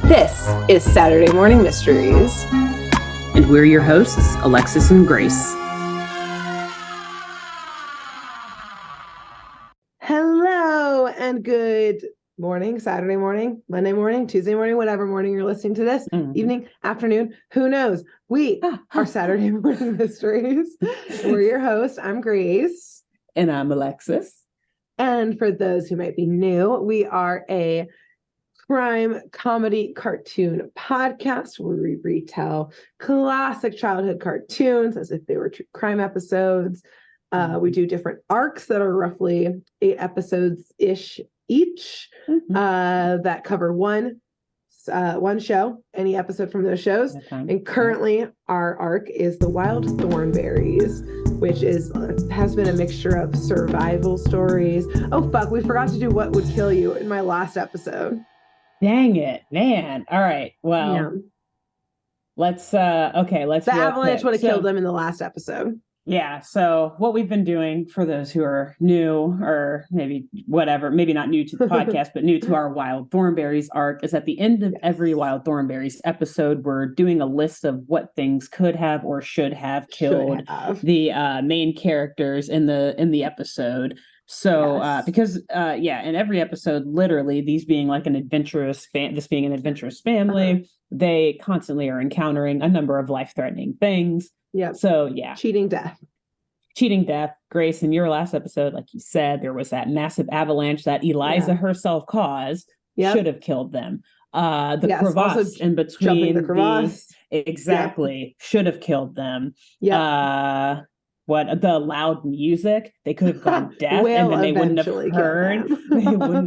This is Saturday Morning Mysteries. And we're your hosts, Alexis and Grace. Hello and good morning, Saturday morning, Monday morning, Tuesday morning, whatever morning you're listening to this, evening, afternoon, who knows? We are Saturday Morning Mysteries. We're your hosts. I'm Grace. And I'm Alexis. And for those who might be new, we are a crime comedy cartoon podcast where we retell classic childhood cartoons as if they were true crime episodes. We do different arcs that are roughly 8 episodes-ish each that cover one show, any episode from those shows. And currently our arc is The Wild Thornberrys, which has been a mixture of survival stories. Oh, fuck, we forgot to do What Would Kill You in my last episode. Dang it, man. All right. Well, yeah. let's the avalanche would have killed them in the last episode. Yeah. So what we've been doing for those who are new or maybe not new to the podcast, but new to our Wild Thornberrys arc is at the end of every Wild Thornberrys episode, we're doing a list of what things could have or should have killed the main characters in the episode. So, because in every episode, literally, this being an adventurous family, they constantly are encountering a number of life-threatening things. Yeah. So, yeah. Cheating death. Grace, in your last episode, like you said, there was that massive avalanche that Eliza herself caused. Should have killed them. Crevasse in between the crevasse. Should have killed them. Yeah. The loud music, they could have gone deaf and then they wouldn't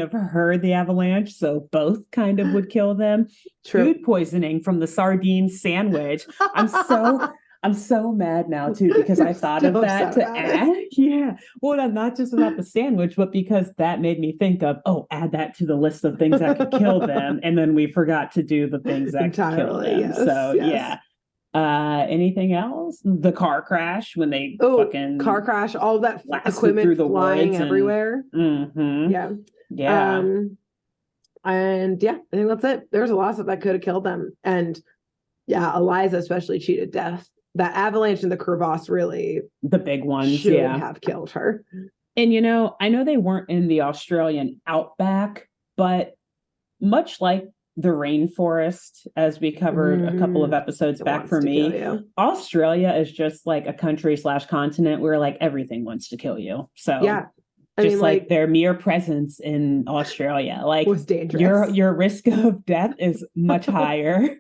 have heard the avalanche, so both kind of would kill them. True. Food poisoning from the sardine sandwich. I'm so mad now too because I thought of that to add. Yeah. Well, not just about the sandwich, but because that made me think of, add that to the list of things that could kill them, and then we forgot to do the things that could kill them. Yes, so yeah. Anything else? The car crash when they car crash, all that equipment through the flying everywhere. Yeah. And I think that's it. There's a lot of stuff that could have killed them, and Eliza especially cheated death. That avalanche and the crevasse really the big ones should have killed her. And I know they weren't in the Australian outback, but much like the rainforest, as we covered a couple of episodes back for me, Australia is just like a country/continent where everything wants to kill you. So their mere presence in Australia was dangerous. Your risk of death is much higher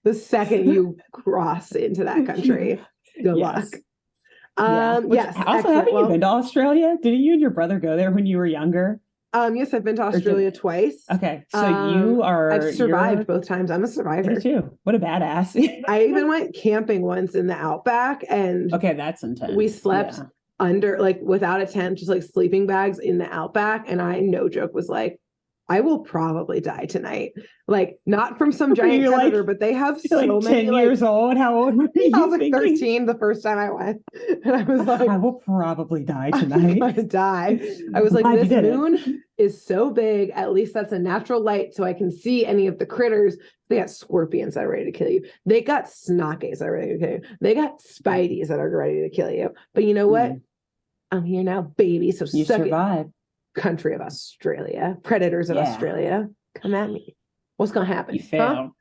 the second you cross into that country. Good luck. Yes. Also, haven't you been to Australia? Did you and your brother go there when you were younger? Yes, I've been to Australia twice. Okay, so I've survived both times. I'm a survivor. Me too. What a badass. I even went camping once in the outback, and that's intense. We slept under, without a tent, just sleeping bags in the outback, and I, no joke, was I will probably die tonight. Not from some giant predator, but they have so many. 10 years old. How old were you? I was 13 the first time I went. And I was I will probably die tonight. I'm gonna die. I was this moon is so big. At least that's a natural light so I can see any of the critters. They got scorpions that are ready to kill you. They got snockies that are ready to kill you. They got spideys that are ready to kill you. But you know what? I'm here now, baby. So you survive. Country of Australia, predators of Australia, come at me. What's gonna happen? You fail.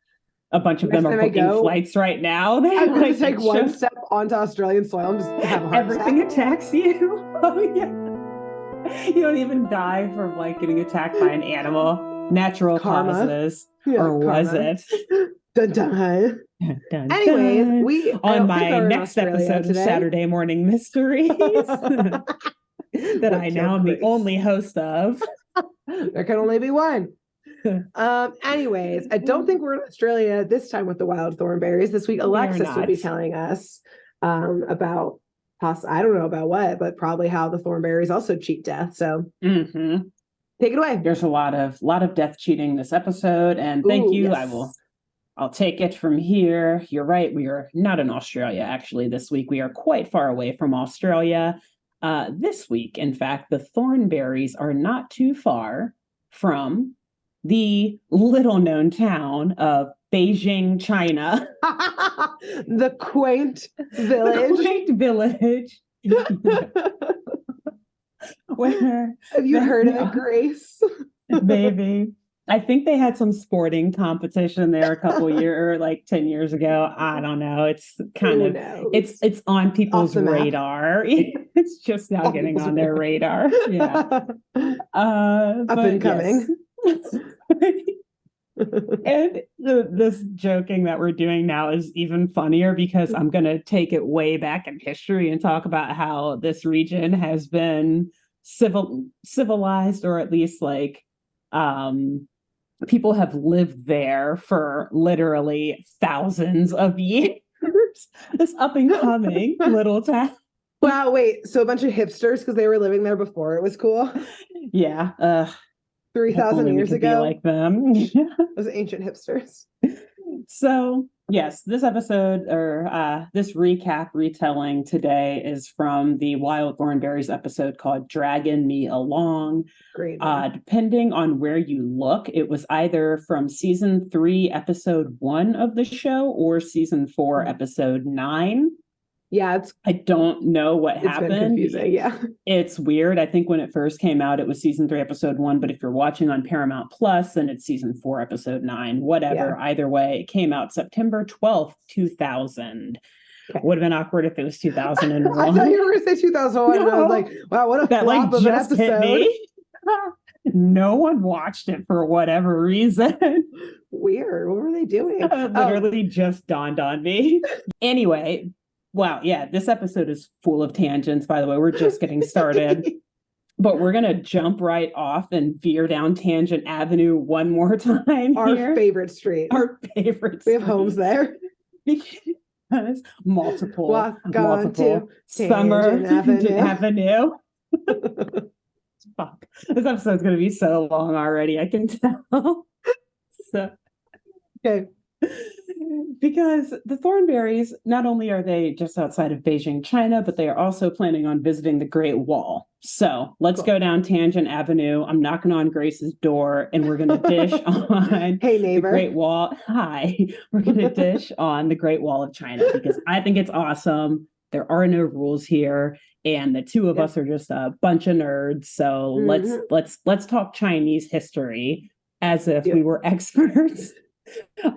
A bunch of them are booking flights right now. I'm gonna take one step onto Australian soil and just have a heart everything attack. Attacks you. Oh yeah. You don't even die from getting attacked by an animal. Natural causes, or was it? Dun, dun. Dun, dun, anyways, we on my next episode of Saturday Morning Mysteries. That I now am the only host of. There can only be one. Anyways, I don't think we're in Australia this time with the Wild Thornberrys. This week, Alexis will be telling us about I don't know about what, but probably how the Thornberrys also cheat death. So take it away. There's a lot of death cheating this episode, and thank you. Yes. I'll take it from here. You're right. We are not in Australia, actually, this week. We are quite far away from Australia. This week, in fact, the Thornberrys are not too far from the little known town of Beijing, China. The quaint village. The quaint village. Where Have you heard of it, Grace? Maybe. I think they had some sporting competition there a couple years, like 10 years ago. I don't know. It's kind of it's on people's radar. It's just now getting on their radar. Yeah. Up and coming. Yes. And this joking that we're doing now is even funnier because I'm going to take it way back in history and talk about how this region has been civilized, or at least like people have lived there for literally thousands of years. This up and coming little town. Wow, wait. So a bunch of hipsters because they were living there before it was cool? Yeah. 3,000 years ago. Like them. Those ancient hipsters. So, yes, this episode or this recap retelling today is from the Wild Thornberrys episode called Dragging Me Along. Great. Depending on where you look, it was either from season 3, episode 1 of the show or season 4, episode 9. Yeah, I don't know what happened. Been confusing, yeah. It's weird. I think when it first came out, it was season 3, episode 1. But if you're watching on Paramount Plus, then it's season 4, episode 9. Whatever. Yeah. Either way, it came out September 12th, 2000. Okay. Would have been awkward if it was 2001. I thought you were going to say 2001. No. And I was like, wow, what a that flop of an episode. Hit me. No one watched it for whatever reason. Weird. What were they doing? Literally just dawned on me. Anyway. Wow, yeah, this episode is full of tangents, by the way. We're just getting started. But we're going to jump right off and veer down Tangent Avenue one more time. Our favorite street. We have homes there. Because multiple Summer Avenue. Fuck. This episode's going to be so long already, I can tell. So, okay. Because the Thornberrys, not only are they just outside of Beijing, China, but they are also planning on visiting the Great Wall. So let's go down Tangent Avenue. I'm knocking on Grace's door and we're going to dish on hey, neighbor. The Great Wall. Hi. We're going to dish on the Great Wall of China because I think it's awesome. There are no rules here. And the two of us are just a bunch of nerds. So let's talk Chinese history as if we were experts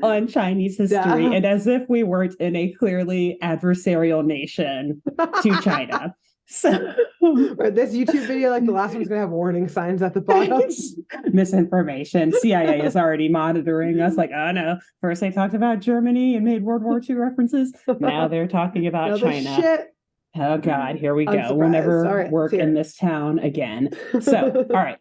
on Chinese history and as if we weren't in a clearly adversarial nation to China. So this YouTube video, like the last one's gonna have warning signs at the bottom. Misinformation. CIA is already monitoring us. Like, oh no, first they talked about Germany and made World War II references. Now they're talking about China. Shit. Oh God, here we go. We'll never work in this town again. So, all right.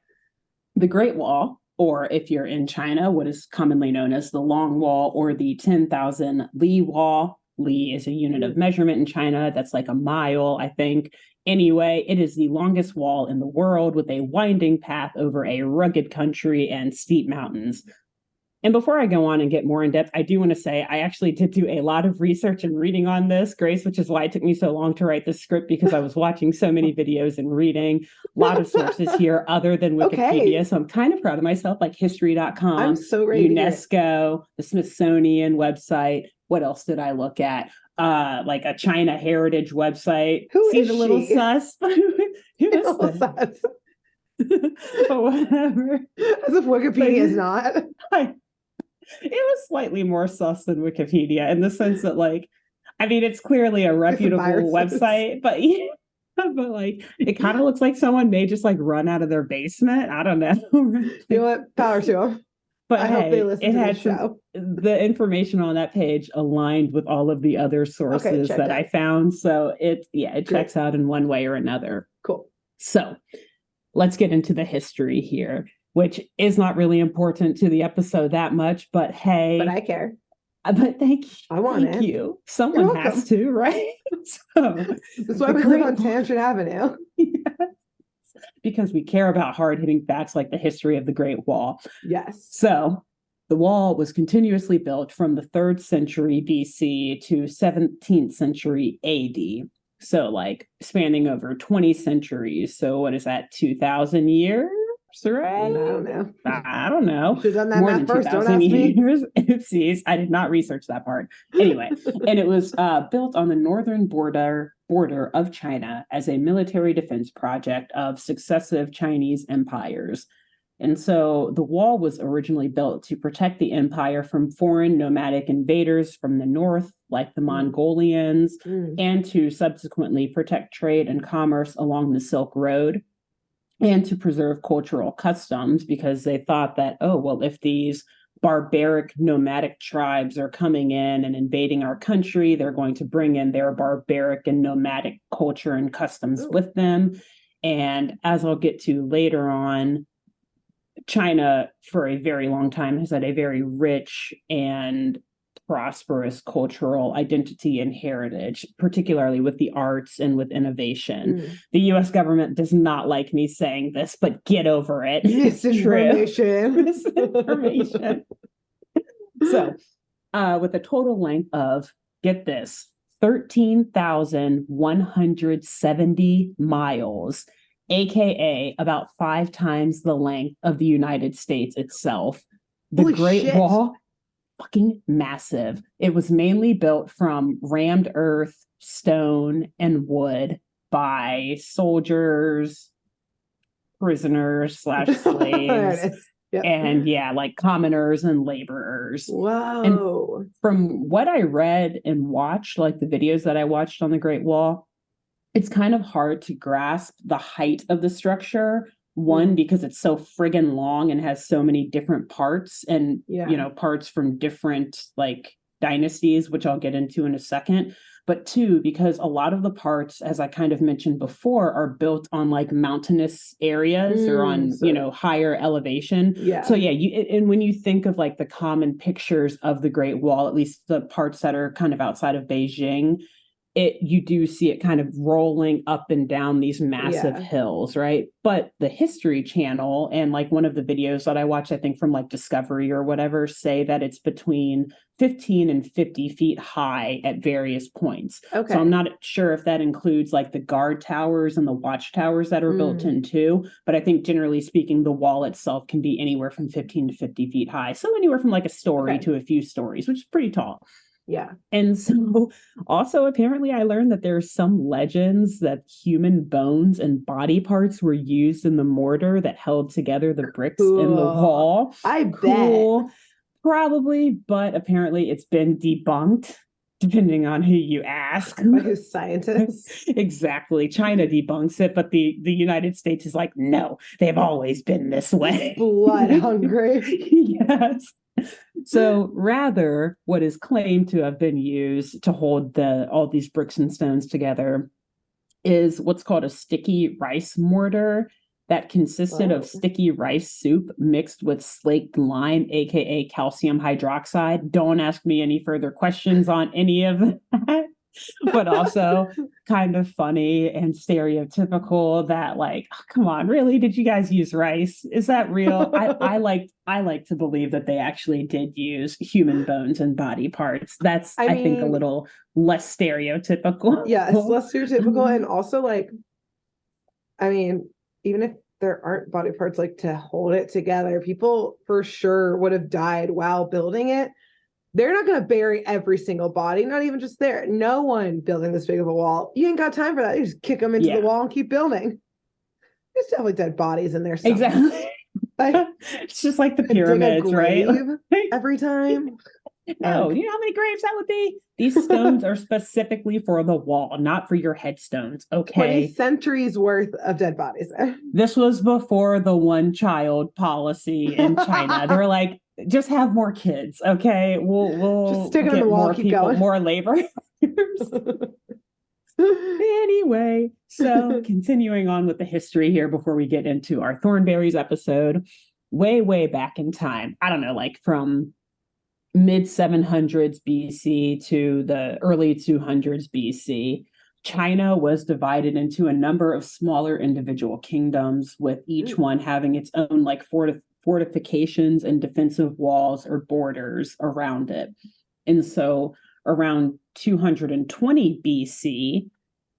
The Great Wall, or if you're in China, what is commonly known as the Long Wall or the 10,000 Li Wall. Li is a unit of measurement in China. That's like a mile, I think. Anyway, it is the longest wall in the world with a winding path over a rugged country and steep mountains. And before I go on and get more in depth, I do want to say I actually did do a lot of research and reading on this, Grace, which is why it took me so long to write this script because I was watching so many videos and reading a lot of sources here other than Wikipedia. Okay. So I'm kind of proud of myself, like history.com, I'm so ready UNESCO, the Smithsonian website. What else did I look at? Like a China Heritage website. Who Seems is a little she? Sus. Who is sus? But whatever. As if Wikipedia is not. It was slightly more sus than Wikipedia in the sense that, like, I mean, it's clearly a reputable website, but but like, it kind of looks like someone may just like run out of their basement. I don't know. You know what? Power to them. But I hope they listen to the show. The information on that page aligned with all of the other sources that I found. So it checks out in one way or another. Cool. So let's get into the history here, which is not really important to the episode that much, but hey. But I care. But thank you. I want thank you. Someone has to, right? So that's why we live on Tangent Avenue. Yes. Because we care about hard-hitting facts like the history of the Great Wall. Yes. So the wall was continuously built from the 3rd century BC to 17th century AD. So like spanning over 20 centuries. So what is that, 2,000 years? right? I don't know. I don't know. Should have done that More math than first. Don't 2,000 ask me. years. Oopsies. I did not research that part. Anyway, and it was built on the northern border of China as a military defense project of successive Chinese empires. And so the wall was originally built to protect the empire from foreign nomadic invaders from the north, like the Mongolians, and to subsequently protect trade and commerce along the Silk Road, and to preserve cultural customs, because they thought that, oh, well, if these barbaric nomadic tribes are coming in and invading our country, they're going to bring in their barbaric and nomadic culture and customs with them. And as I'll get to later on, China for a very long time has had a very rich and prosperous cultural identity and heritage, particularly with the arts and with innovation. The US government does not like me saying this, but get over it. Misinformation. Misinformation. So, with a total length of, get this, 13,170 miles, aka about 5 times the length of the United States itself. The Holy Great shit. Wall, fucking massive. It was mainly built from rammed earth, stone, and wood by soldiers, prisoners / slaves, Yep. and like commoners and laborers. Whoa. And from what I read and watched, like the videos that I watched on the Great Wall, it's kind of hard to grasp the height of the structure. One, because it's so friggin' long and has so many different parts and, parts from different like dynasties, which I'll get into in a second. But 2, because a lot of the parts, as I kind of mentioned before, are built on like mountainous areas or on, higher elevation. Yeah. So and when you think of like the common pictures of the Great Wall, at least the parts that are kind of outside of Beijing, you do see it kind of rolling up and down these massive hills, right? But the History Channel and like one of the videos that I watched, I think from like Discovery or whatever, say that it's between 15 and 50 feet high at various points. Okay. So I'm not sure if that includes like the guard towers and the watchtowers that are built in too. But I think generally speaking, the wall itself can be anywhere from 15 to 50 feet high. So anywhere from like a story to a few stories, which is pretty tall. Yeah. And so also apparently I learned that there are some legends that human bones and body parts were used in the mortar that held together the bricks in the wall. I bet. Probably, but apparently it's been debunked, depending on who you ask. By who scientists? Exactly. China debunks it, but the United States is like, no, they've always been this way. Blood hungry. Yes. So rather, what is claimed to have been used to hold all these bricks and stones together is what's called a sticky rice mortar that consisted of sticky rice soup mixed with slaked lime, aka calcium hydroxide. Don't ask me any further questions on any of that. But also kind of funny and stereotypical that like, oh, come on, really? Did you guys use rice? Is that real? I like to believe that they actually did use human bones and body parts. That's I think a little less stereotypical. Yeah, it's less stereotypical. And also like, even if there aren't body parts like to hold it together, people for sure would have died while building it. They're not going to bury every single body, not even just there. No one building this big of a wall. You ain't got time for that. You just kick them into the wall and keep building. There's definitely dead bodies in there somewhere. Exactly. It's just like the pyramids, right? Every time. No, you know how many graves that would be? These stones are specifically for the wall, not for your headstones. Okay. 20 centuries worth of dead bodies. This was before the one-child policy in China. They were like, just have more kids, okay? We'll just stick it on the wall, more keep people, going. more labor. Anyway, so continuing on with the history here before we get into our Thornberrys episode, way back in time, I don't know, like from mid 700s BC to the early 200s BC, China was divided into a number of smaller individual kingdoms, with each one having its own like fortifications and defensive walls or borders around it. And so around 220 BC,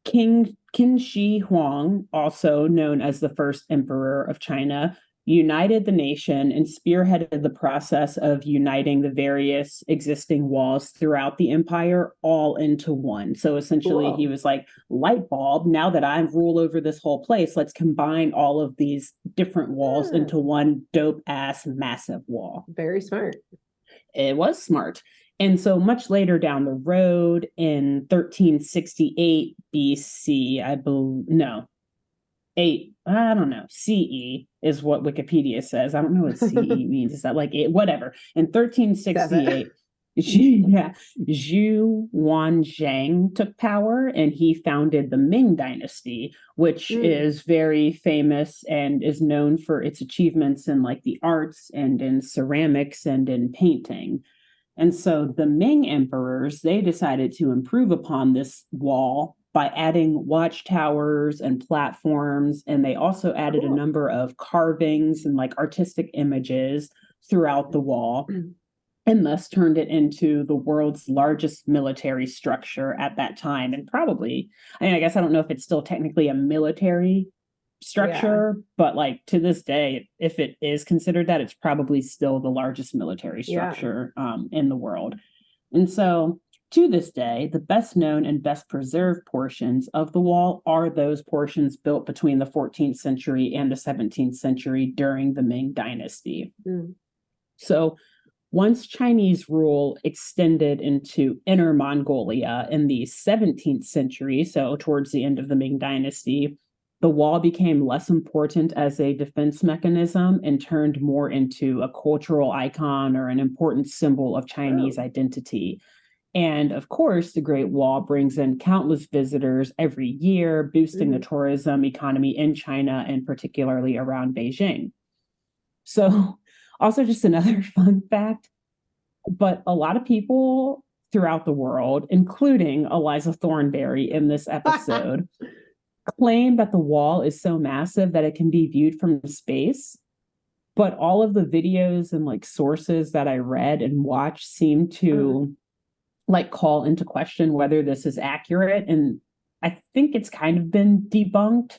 King Qin Shi Huang, also known as the first emperor of China, united the nation and spearheaded the process of uniting the various existing walls throughout the empire all into one. So essentially, he was like, light bulb, now that I rule over this whole place, let's combine all of these different walls into one dope ass massive wall. Very smart. It was smart. And so much later down the road in 1368 BC, I believe, no, I don't know, CE is what Wikipedia says. I don't know what CE means. Is that like it? Whatever. In 1368, Zhu Wanzhang took power and he founded the Ming Dynasty, which is very famous and is known for its achievements in like the arts and in ceramics and in painting. And so the Ming emperors, they decided to improve upon this wall by adding watchtowers and platforms. And they also added a number of carvings and like artistic images throughout the wall, and thus turned it into the world's largest military structure at that time. And probably, I mean, I guess I don't know if it's still technically a military structure, but like to this day, if it is considered that, it's probably still the largest military structure in the world. And so to this day, the best known and best preserved portions of the wall are those portions built between the 14th century and the 17th century during the Ming Dynasty. So once Chinese rule extended into Inner Mongolia in the 17th century, so towards the end of the Ming Dynasty, the wall became less important as a defense mechanism and turned more into a cultural icon or an important symbol of Chinese identity. And of course, the Great Wall brings in countless visitors every year, boosting the tourism economy in China and particularly around Beijing. So also just another fun fact, but a lot of people throughout the world, including Eliza Thornberry in this episode, claim that the wall is so massive that it can be viewed from space. But all of the videos and like sources that I read and watched seem to like call into question whether this is accurate. And I think it's kind of been debunked,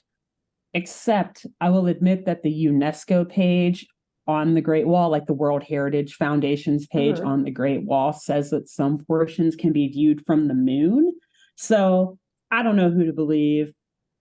except I will admit that the UNESCO page on the Great Wall, like the World Heritage Foundation's page on the Great Wall, says that some portions can be viewed from the moon. So I don't know who to believe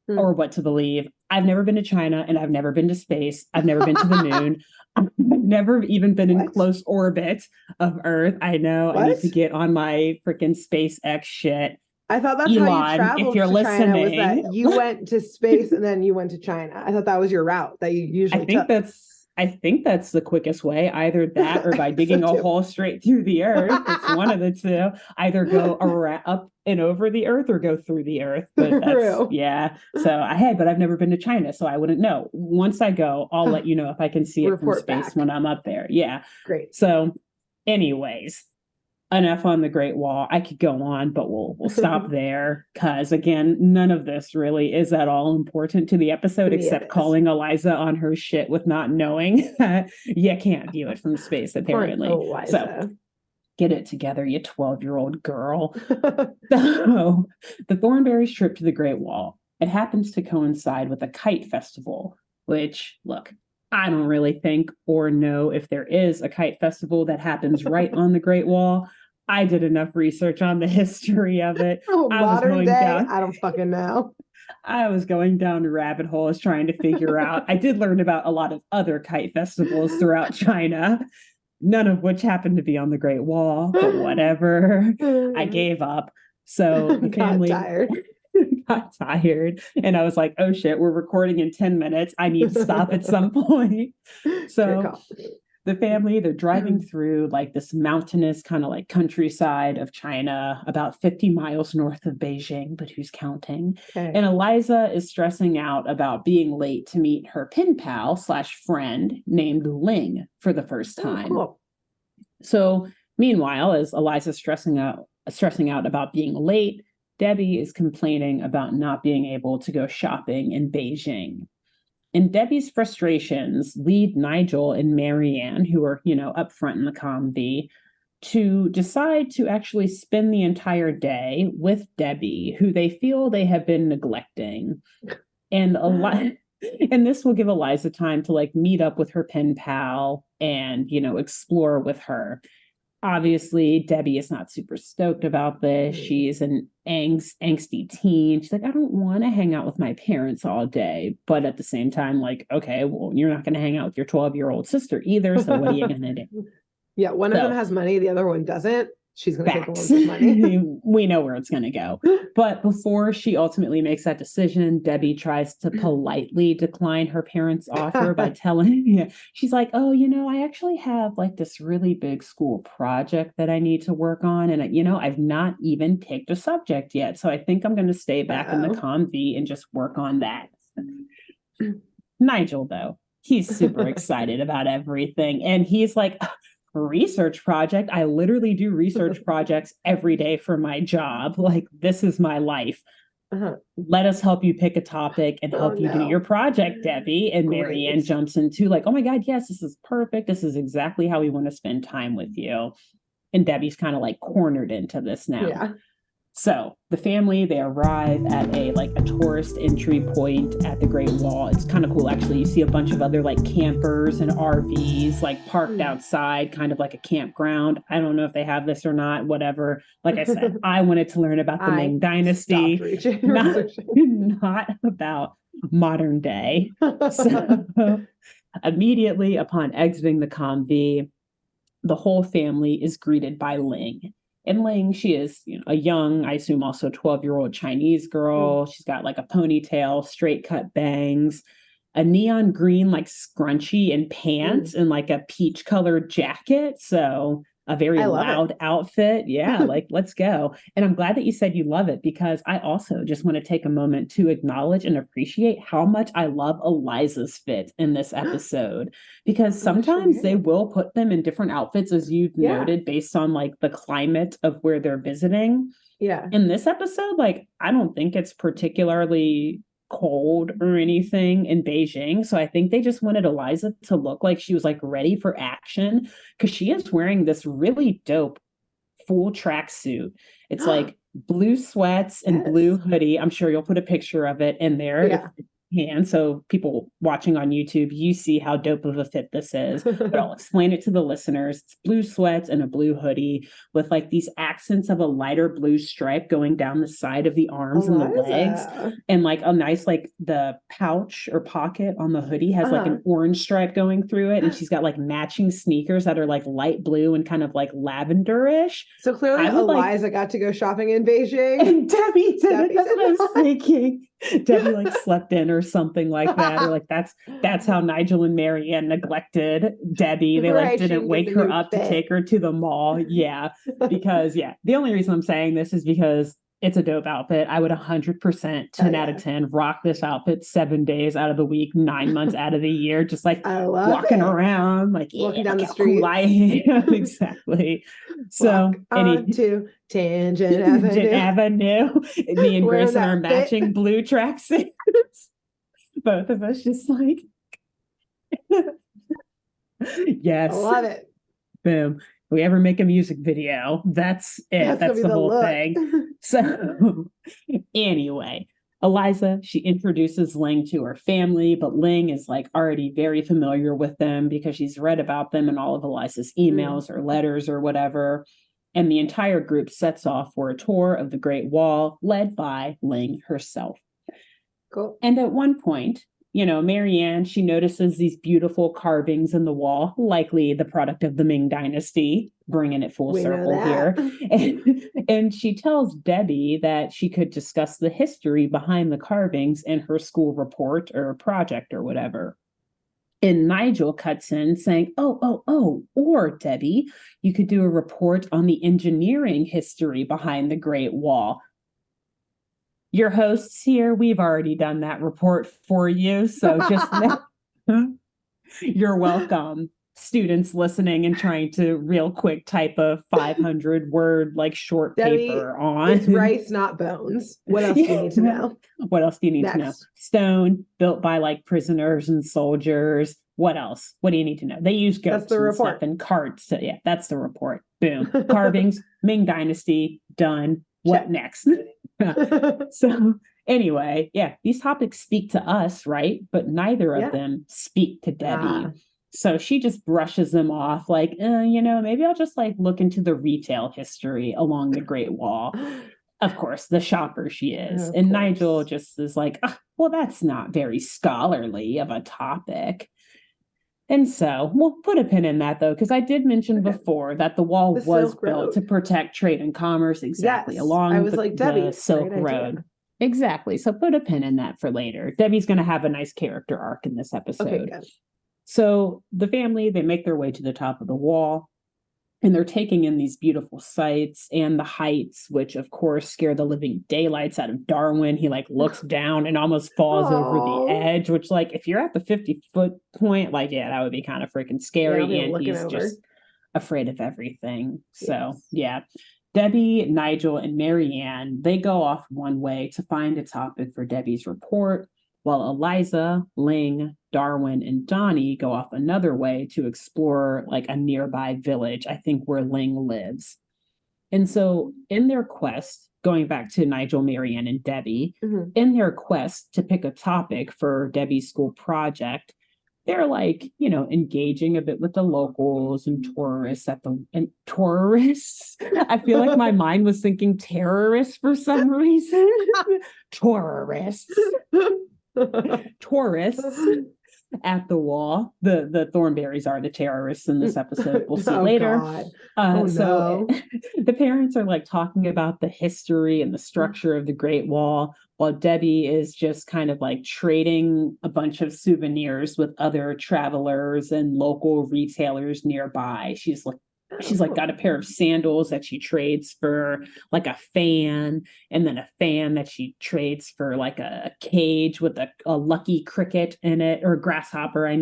or what to believe. I've never been to China and I've never been to space. I've never been to the moon. I've never even been in close orbit of Earth. I know I need to get on my freaking SpaceX shit. I thought that's Elon, how you traveled if you're to listening, China, was that you went to space and then you went to China. I thought that was your route that you usually took. I think that's the quickest way, either that or by digging a hole straight through the earth. It's one of the two. Either go up and over the earth or go through the earth. But that's, yeah. So but I've never been to China, so I wouldn't know. Once I go, I'll let you know if I can see it from space when I'm up there. Yeah. Great. So anyways, enough on the Great Wall. I could go on, but we'll stop there because, again, none of this really is at all important to the episode, except calling Eliza on her shit with not knowing that you can't view it from space, apparently. So get it together, you 12-year-old girl. So the Thornberrys trip to the Great Wall, it happens to coincide with a kite festival, which, look, I don't really think or know if there is a kite festival that happens right on the Great Wall. I did enough research on the history of it. Modern day, I don't fucking know. I was going down rabbit holes trying to figure out. I did learn about a lot of other kite festivals throughout China, none of which happened to be on the Great Wall, but whatever. I gave up. So the family got tired. And I was like, oh shit, we're recording in 10 minutes. I need to stop at some point. So the family, they're driving through like this mountainous kind of like countryside of China, about 50 miles north of Beijing, but who's counting? And Eliza is stressing out about being late to meet her pen pal / friend named Ling for the first time. So meanwhile, as Eliza's stressing out about being late, Debbie is complaining about not being able to go shopping in Beijing. And Debbie's frustrations lead Nigel and Marianne, who are, up front in the comedy, to decide to actually spend the entire day with Debbie, who they feel they have been neglecting. And And this will give Eliza time to like meet up with her pen pal and, explore with her. Obviously, Debbie is not super stoked about this. She's an angsty teen. She's like, I don't want to hang out with my parents all day. But at the same time, like, okay, well, you're not going to hang out with your 12-year-old sister either. So what are you going to do? Yeah, one of them has money, the other one doesn't. She's going to take the one with money. We know where it's going to go. But before she ultimately makes that decision, Debbie tries to politely decline her parents' offer by telling, she's like, oh, I actually have like this really big school project that I need to work on. And, I've not even picked a subject yet. So I think I'm going to stay back in the conv and just work on that. Nigel, though, he's super excited about everything. And he's like, research project. I literally do research projects every day for my job. Like, this is my life. Let us help you pick a topic and help you do your project, Debbie. And Marianne jumps into like, oh my God, yes, this is perfect. This is exactly how we want to spend time with you. And Debbie's kind of like cornered into this now. Yeah. So the family, they arrive at a tourist entry point at the Great Wall. It's kind of cool, actually. You see a bunch of other like campers and RVs like parked outside, kind of like a campground. I don't know if they have this or not, whatever. Like I said, I wanted to learn about the Ming Dynasty, not about modern day. So immediately upon exiting the convy, the whole family is greeted by Ling. And Ling, she is a young, I assume also 12-year-old Chinese girl. She's got like a ponytail, straight cut bangs, a neon green like scrunchie and pants, and like a peach colored jacket. So a very loud outfit. Yeah, like let's go. And I'm glad that you said you love it, because I also just want to take a moment to acknowledge and appreciate how much I love Eliza's fit in this episode, because sometimes they will put them in different outfits, as you've noted, based on like the climate of where they're visiting. Yeah. In this episode, like, I don't think it's particularly cold or anything in Beijing. So I think they just wanted Eliza to look like she was like ready for action, because she is wearing this really dope full tracksuit. It's like blue sweats and blue hoodie. I'm sure you'll put a picture of it in there. Yeah. And so people watching on YouTube, you see how dope of a fit this is. But I'll explain it to the listeners. It's blue sweats and a blue hoodie with like these accents of a lighter blue stripe going down the side of the arms and the legs. And like a nice, like the pouch or pocket on the hoodie has like an orange stripe going through it. And she's got like matching sneakers that are like light blue and kind of like lavenderish. So clearly Eliza got to go shopping in Beijing. And Debbie did it. That's what I was thinking. Debbie like slept in or something like that, or like that's how Nigel and Marianne neglected Debbie. They like didn't wake her up to take her to the mall. Because the only reason I'm saying this is because it's a dope outfit. I would 100% 10 out of 10 rock this outfit 7 days out of the week, 9 months out of the year, just like walking around, like walking down the street. Cool I am. Exactly. So to Tangent Avenue. Me and Grayson are matching blue tracksuits. Both of us just like yes. I love it. Boom. If we ever make a music video, that's it. That's the whole thing. So anyway, Eliza, she introduces Ling to her family, but Ling is like already very familiar with them because she's read about them in all of Eliza's emails or letters or whatever. And the entire group sets off for a tour of the Great Wall, led by Ling herself. Cool. And at one point, Marianne, she notices these beautiful carvings in the wall, likely the product of the Ming Dynasty, bringing it full circle here. And she tells Debbie that she could discuss the history behind the carvings in her school report or project or whatever. And Nigel cuts in saying, or Debbie, you could do a report on the engineering history behind the Great Wall. Your hosts here, we've already done that report for you. So just you're welcome. Students listening and trying to real quick type a 500-word like short Debbie, paper on. It's rice, not bones. What else do you need to know? What else do you need to know? Stone built by like prisoners and soldiers. What else? What do you need to know? They use goats and stuff and carts. So yeah, that's the report. Boom. Carvings, Ming Dynasty, done. What next? So Anyway, yeah, these topics speak to us, right? But neither of them speak to Debbie. So she just brushes them off like, maybe I'll just like look into the retail history along the Great Wall. Of course, the shopper she is. And Nigel just is like, well, that's not very scholarly of a topic. And so we'll put a pin in that, though, because I did mention before that the wall was built to protect trade and commerce along the Silk Road. Exactly. So put a pin in that for later. Debbie's going to have a nice character arc in this episode. Okay, good. So the family, they make their way to the top of the wall. And they're taking in these beautiful sights and the heights, which of course scare the living daylights out of Darwin. He like looks down and almost falls over the edge, which like if you're at the 50-foot point, like, yeah, that would be kind of freaking scary. And he's just afraid of everything. So yeah, Debbie, Nigel, and Marianne, they go off one way to find a topic for Debbie's report, while Eliza, Ling, Darwin, and Donnie go off another way to explore like a nearby village, I think where Ling lives. And so in their quest, going back to Nigel, Marianne, and Debbie, in their quest to pick a topic for Debbie's school project, they're like, engaging a bit with the locals and tourists tourists. I feel like my mind was thinking terrorists for some reason. Tourists at the wall. The Thornberrys are the terrorists in this episode. We'll see later. So the parents are like talking about the history and the structure of the Great Wall, while Debbie is just kind of like trading a bunch of souvenirs with other travelers and local retailers nearby. She's got a pair of sandals that she trades for like a fan, and then a fan that she trades for like a cage with a lucky cricket in it, or grasshopper,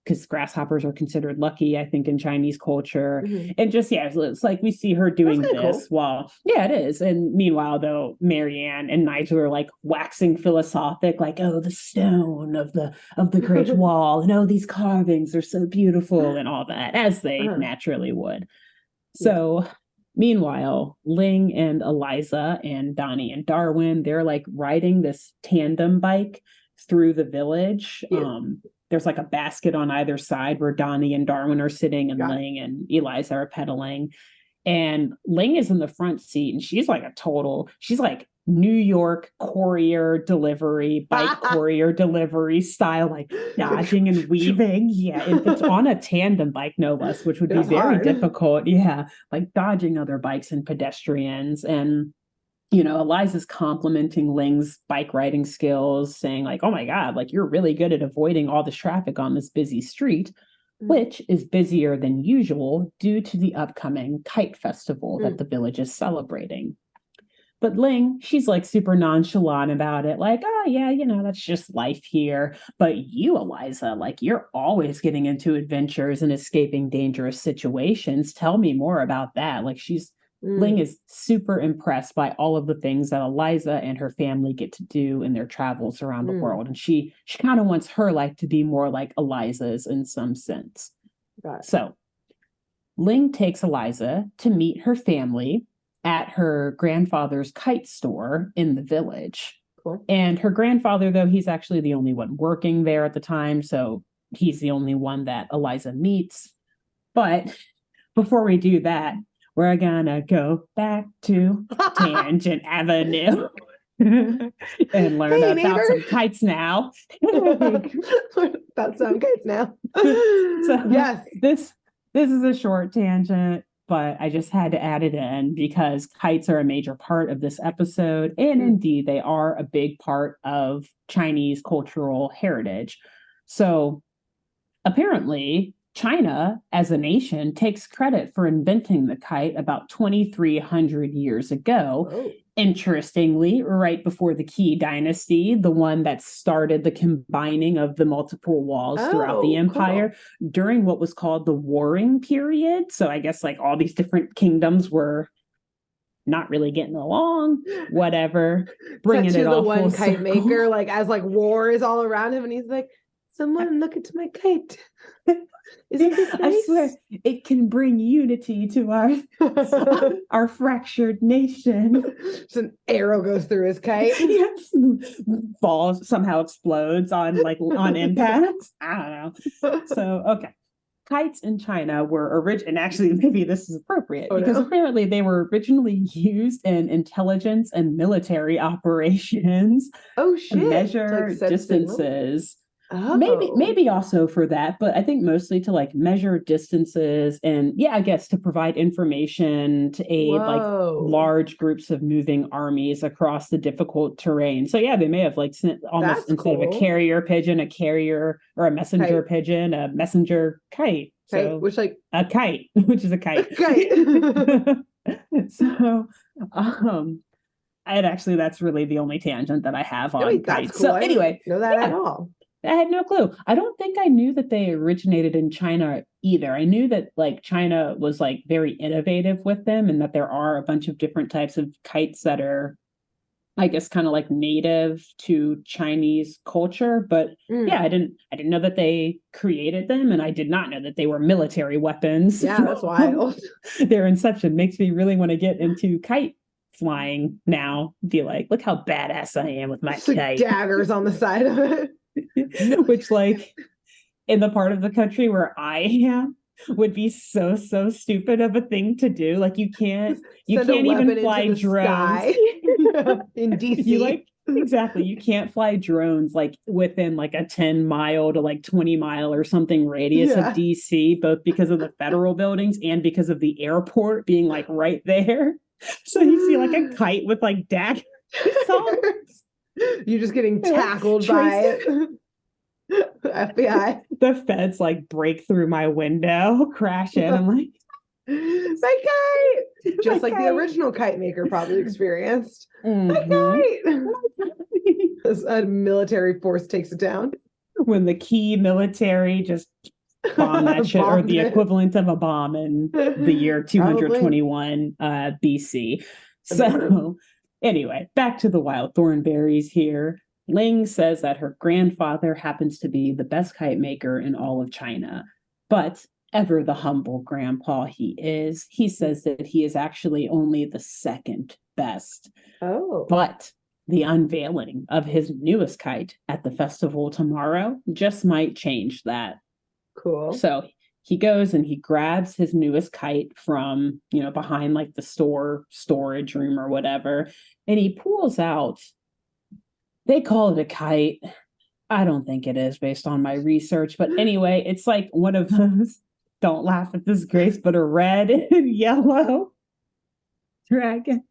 because grasshoppers are considered lucky, I think, in Chinese culture. And just, it's like we see her doing this while, it is. And meanwhile, though, Marianne and Nigel are like waxing philosophic, like, oh, the stone of the Great Wall, and oh, these carvings are so beautiful and all that, as they naturally would. So meanwhile, Ling and Eliza and Donnie and Darwin, they're like riding this tandem bike through the village. There's like a basket on either side where Donnie and Darwin are sitting, and Ling and Eliza are pedaling. And Ling is in the front seat, and she's like New York courier delivery, bike courier delivery style, like dodging and weaving. Yeah, it's on a tandem bike, no less, which would be very difficult. Yeah, like dodging other bikes and pedestrians. And Eliza's complimenting Ling's bike riding skills, saying like, oh my God, like you're really good at avoiding all this traffic on this busy street, which is busier than usual due to the upcoming kite festival that the village is celebrating. But Ling, she's like super nonchalant about it, like, oh yeah, that's just life here. But you, Eliza, like you're always getting into adventures and escaping dangerous situations. Tell me more about that. Like Ling is super impressed by all of the things that Eliza and her family get to do in their travels around the world. And she kind of wants her life to be more like Eliza's in some sense. So Ling takes Eliza to meet her family at her grandfather's kite store in the village. Cool. And her grandfather, though, he's actually the only one working there at the time. So he's the only one that Eliza meets. But before we do that, we're gonna go back to Tangent Avenue and learn about some kites now. About some kites now. So yes, this is a short tangent, but I just had to add it in because kites are a major part of this episode, and indeed they are a big part of Chinese cultural heritage. So apparently China, as a nation, takes credit for inventing the kite about 2,300 years ago. Oh. Interestingly, right before the Qi dynasty, the one that started the combining of the multiple walls throughout the empire, during what was called the Warring Period. So I guess like all these different kingdoms were not really getting along, whatever, bringing it all the one full kite circle. maker, like as like war is all around him, and he's like, Someone look into my kite. Isn't this nice? I swear it can bring unity to our fractured nation. Just an arrow goes through his kite. Yes. Falls, somehow explodes on impact. I don't know. So okay. Kites in China were and actually maybe this is appropriate because apparently they were originally used in intelligence and military operations. Oh shit. To measure distances. Oh. Maybe also for that, but I think mostly to like measure distances and I guess to provide information to aid like large groups of moving armies across the difficult terrain. So they may have like sent almost instead of a carrier pigeon, a carrier or a messenger pigeon, a messenger kite. So which like a kite, which is a kite. So and actually that's really the only tangent that I have on kites. Cool. So anyway, I didn't know that at all. I had no clue. I don't think I knew that they originated in China either. I knew that like China was like very innovative with them and that there are a bunch of different types of kites that are, I guess, kind of like native to Chinese culture. But I didn't know that they created them, and I did not know that they were military weapons. Yeah, that's wild. Their inception makes me really want to get into kite flying now. Be like, look how badass I am with my kite. Like daggers on the side of it. Which like in the part of the country where I am would be so stupid of a thing to do. Like you can't even fly drones in DC. Exactly. You can't fly drones like within like a 10 mile to like 20 mile or something radius of DC, both because of the federal buildings and because of the airport being like right there. So you see like a kite with like daggers. You're just getting tackled by FBI. The feds like break through my window, crash in. I'm like, my kite! Just like the original kite maker probably experienced. My kite! As a military force takes it down. When the key military just bomb that shit, or the equivalent of a bomb in the year 221 BC. So anyway, back to the wild thornberries here. Ling says that her grandfather happens to be the best kite maker in all of China, but ever the humble grandpa he is, he says that he is actually only the second best. Oh. But the unveiling of his newest kite at the festival tomorrow just might change that. Cool. So he goes and he grabs his newest kite from, behind like the storage room or whatever. And he pulls out, they call it a kite. I don't think it is based on my research. But anyway, it's like one of those, don't laugh at this, Grace, but a red and yellow dragon.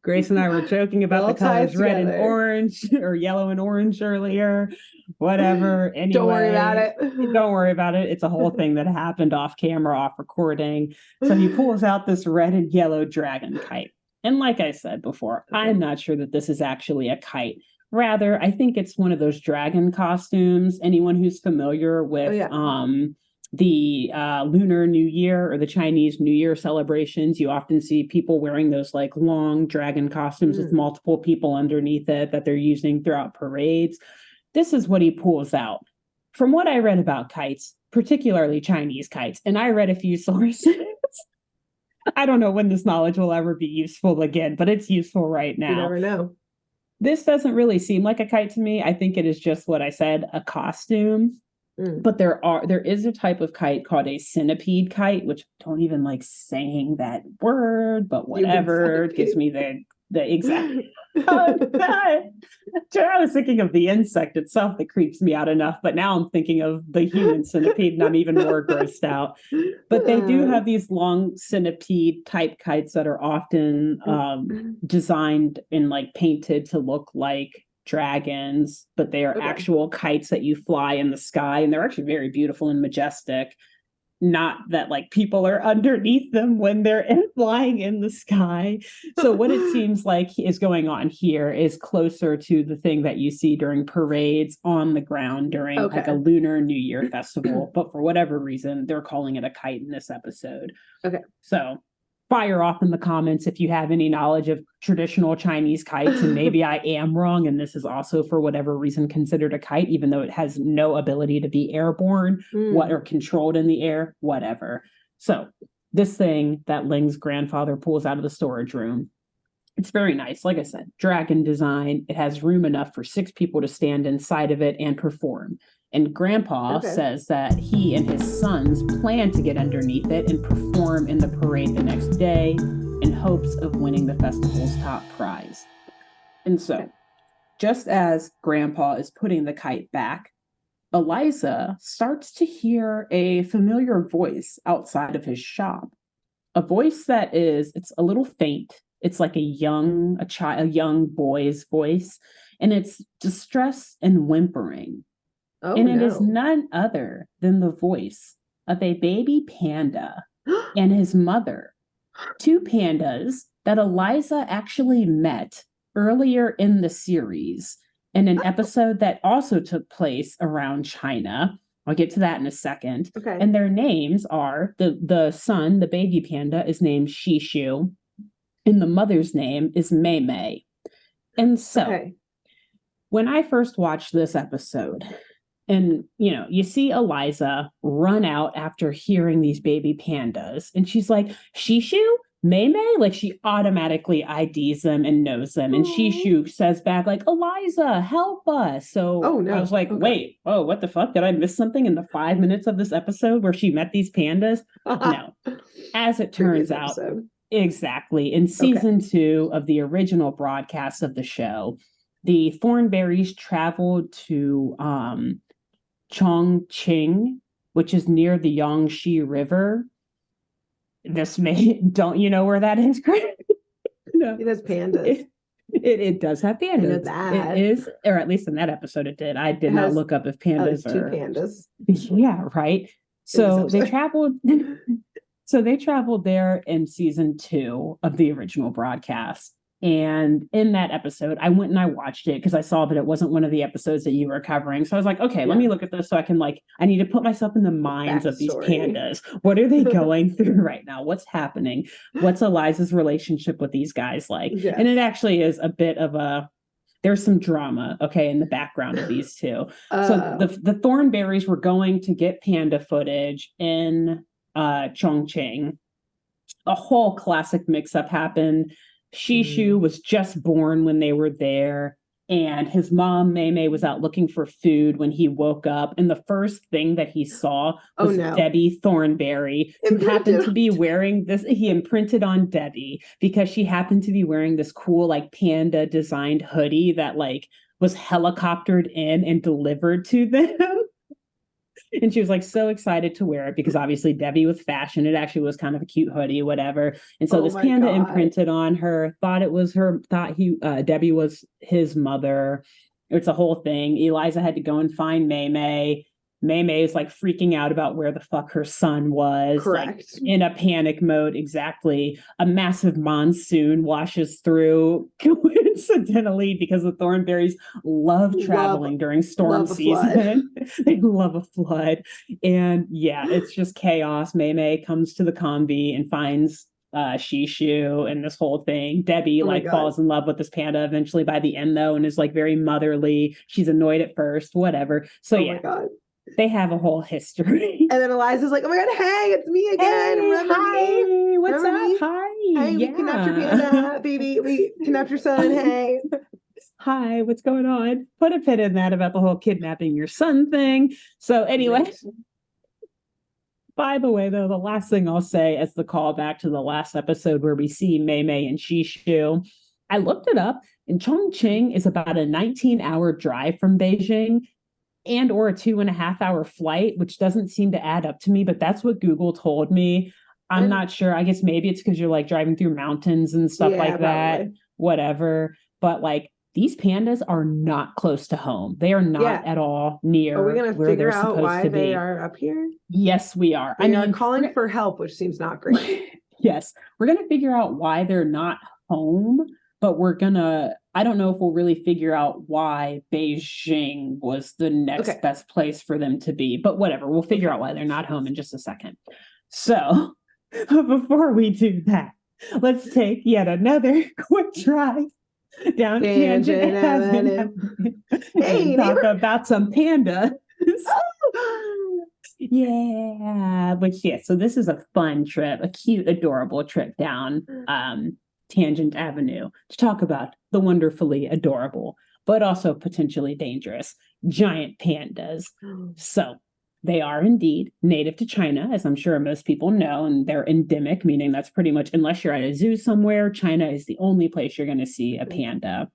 Grace and I were joking about the colors red and orange or yellow and orange earlier. Whatever. Anyway, don't worry about it. Don't worry about it. It's a whole thing that happened off camera, off recording. So he pulls out this red and yellow dragon kite. And like I said before, I'm not sure that this is actually a kite. Rather, I think it's one of those dragon costumes. Anyone who's familiar with the Lunar New Year or the Chinese New Year celebrations, you often see people wearing those like long dragon costumes with multiple people underneath it that they're using throughout parades. This is what he pulls out. From what I read about kites, particularly Chinese kites, and I read a few sources. I don't know when this knowledge will ever be useful again, but it's useful right now. You never know. This doesn't really seem like a kite to me. I think it is just what I said, a costume. But there is a type of kite called a centipede kite, which I don't even like saying that word, but whatever. It gives me the exact. Oh, God. I was thinking of the insect itself that creeps me out enough, but now I'm thinking of the human centipede and I'm even more grossed out. But they do have these long centipede type kites that are often designed and like painted to look like dragons, but they are actual kites that you fly in the sky, and they're actually very beautiful and majestic. Not that like people are underneath them when they're flying in the sky. So what it seems like is going on here is closer to the thing that you see during parades on the ground during like a Lunar New Year festival. But for whatever reason, they're calling it a kite in this episode. Okay. So fire off in the comments if you have any knowledge of traditional Chinese kites, and maybe I am wrong, and this is also for whatever reason considered a kite, even though it has no ability to be airborne, what or controlled in the air, whatever. So this thing that Ling's grandfather pulls out of the storage room, it's very nice. Like I said, dragon design. It has room enough for 6 people to stand inside of it and perform. And Grandpa says that he and his sons plan to get underneath it and perform in the parade the next day in hopes of winning the festival's top prize. And so, just as Grandpa is putting the kite back, Eliza starts to hear a familiar voice outside of his shop. A voice that it's a little faint. It's like a young boy's voice, and it's distress and whimpering. And it is none other than the voice of a baby panda and his mother. 2 pandas that Eliza actually met earlier in the series in an episode that also took place around China. I'll get to that in a second. And their names are, the son, the baby panda, is named Shishu, and the mother's name is Mei Mei. And so when I first watched this episode, and, you see Eliza run out after hearing these baby pandas, and she's like, Shishu? Mei Mei? Like, she automatically IDs them and knows them. And Shishu says back, like, Eliza, help us. So I was like, wait, what the fuck? Did I miss something in the 5 minutes of this episode where she met these pandas? No. As it turns out, exactly. In season 2 of the original broadcast of the show, the Thornberrys traveled to Chongqing, which is near the Yangtze River. Don't you know where that is, Greg? No. It has pandas. It does have pandas. I know that. It is, or at least in that episode it did. I did not look up if pandas are 2 pandas. Yeah, right. So they traveled. So they traveled there in season 2 of the original broadcast. And in that episode, I went and I watched it because I saw that it wasn't one of the episodes that you were covering. So I was like, okay, let me look at this so I can I need to put myself in the minds of these pandas. What are they going through right now? What's happening? What's Eliza's relationship with these guys like? Yes. And it actually is a bit of there's some drama, in the background of these 2. So the Thornberrys were going to get panda footage in Chongqing. A whole classic mix-up happened. Shishu was just born when they were there, and his mom, Mei Mei, was out looking for food when he woke up, and the first thing that he saw was Debbie Thornberry, who happened to be wearing this. He imprinted on Debbie because she happened to be wearing this cool, panda designed hoodie that, was helicoptered in and delivered to them. And she was so excited to wear it because obviously Debbie with fashion, it actually was kind of a cute hoodie, whatever. And so this panda imprinted on her, thought Debbie was his mother. It's a whole thing. Eliza had to go and find Mei Mei. Mei Mei is freaking out about where the fuck her son was. Correct. In a panic mode. Exactly. A massive monsoon washes through, coincidentally, because the Thornberrys love traveling during storm season. They love a flood. And it's just chaos. Mei Mei comes to the combi and finds Shishu and this whole thing. Debbie falls in love with this panda eventually by the end, though, and is very motherly. She's annoyed at first, whatever. So my God. They have a whole history. And then Eliza's like, oh my God, hey, it's me again. Hi, what's up? Me? Hi. Hey, we kidnapped your panda, baby. We kidnapped your son. Hey. Hi, what's going on? Put a pin in that about the whole kidnapping your son thing. So anyway, by the way, though, the last thing I'll say as the callback to the last episode where we see Mei Mei and Shishu, I looked it up, and Chongqing is about a 19-hour drive from Beijing, and or a 2.5-hour flight, which doesn't seem to add up to me, but that's what Google told me. I'm not sure. I guess maybe it's because you're driving through mountains and stuff like that, probably. Whatever. But these pandas are not close to home. They are not at all near. Are we going to figure out why they are up here? Yes, we are. They are calling for help, which seems not great. Yes, we're going to figure out why they're not home. But I don't know if we'll really figure out why Beijing was the next best place for them to be. But whatever, we'll figure out why they're not home in just a second. So before we do that, Let's take yet another quick drive down Tangent Avenue Hey, and talk neighbor. about some pandas. Oh. Yeah, so this is a fun trip, a cute, adorable trip down Tangent Avenue to talk about the wonderfully adorable, but also potentially dangerous giant pandas. So they are indeed native to China, as I'm sure most people know, and they're endemic, meaning that's pretty much, unless you're at a zoo somewhere, China is the only place you're going to see a panda.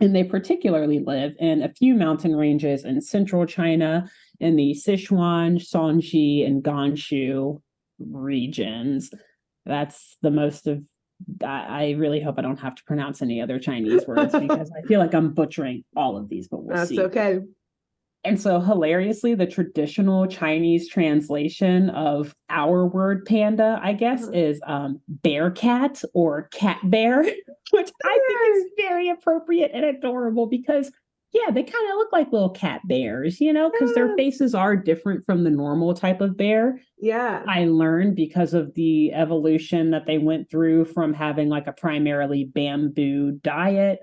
And they particularly live in a few mountain ranges in central China, in the Sichuan, Shanxi, and Gansu regions. That's the most of. I really hope I don't have to pronounce any other Chinese words because I feel like I'm butchering all of these, but we'll see. That's okay. And so hilariously, the traditional Chinese translation of our word panda, I guess, is bear cat or cat bear, which I think is very appropriate and adorable because, yeah, they kind of look like little cat bears, because their faces are different from the normal type of bear. Yeah. I learned because of the evolution that they went through from having like a primarily bamboo diet.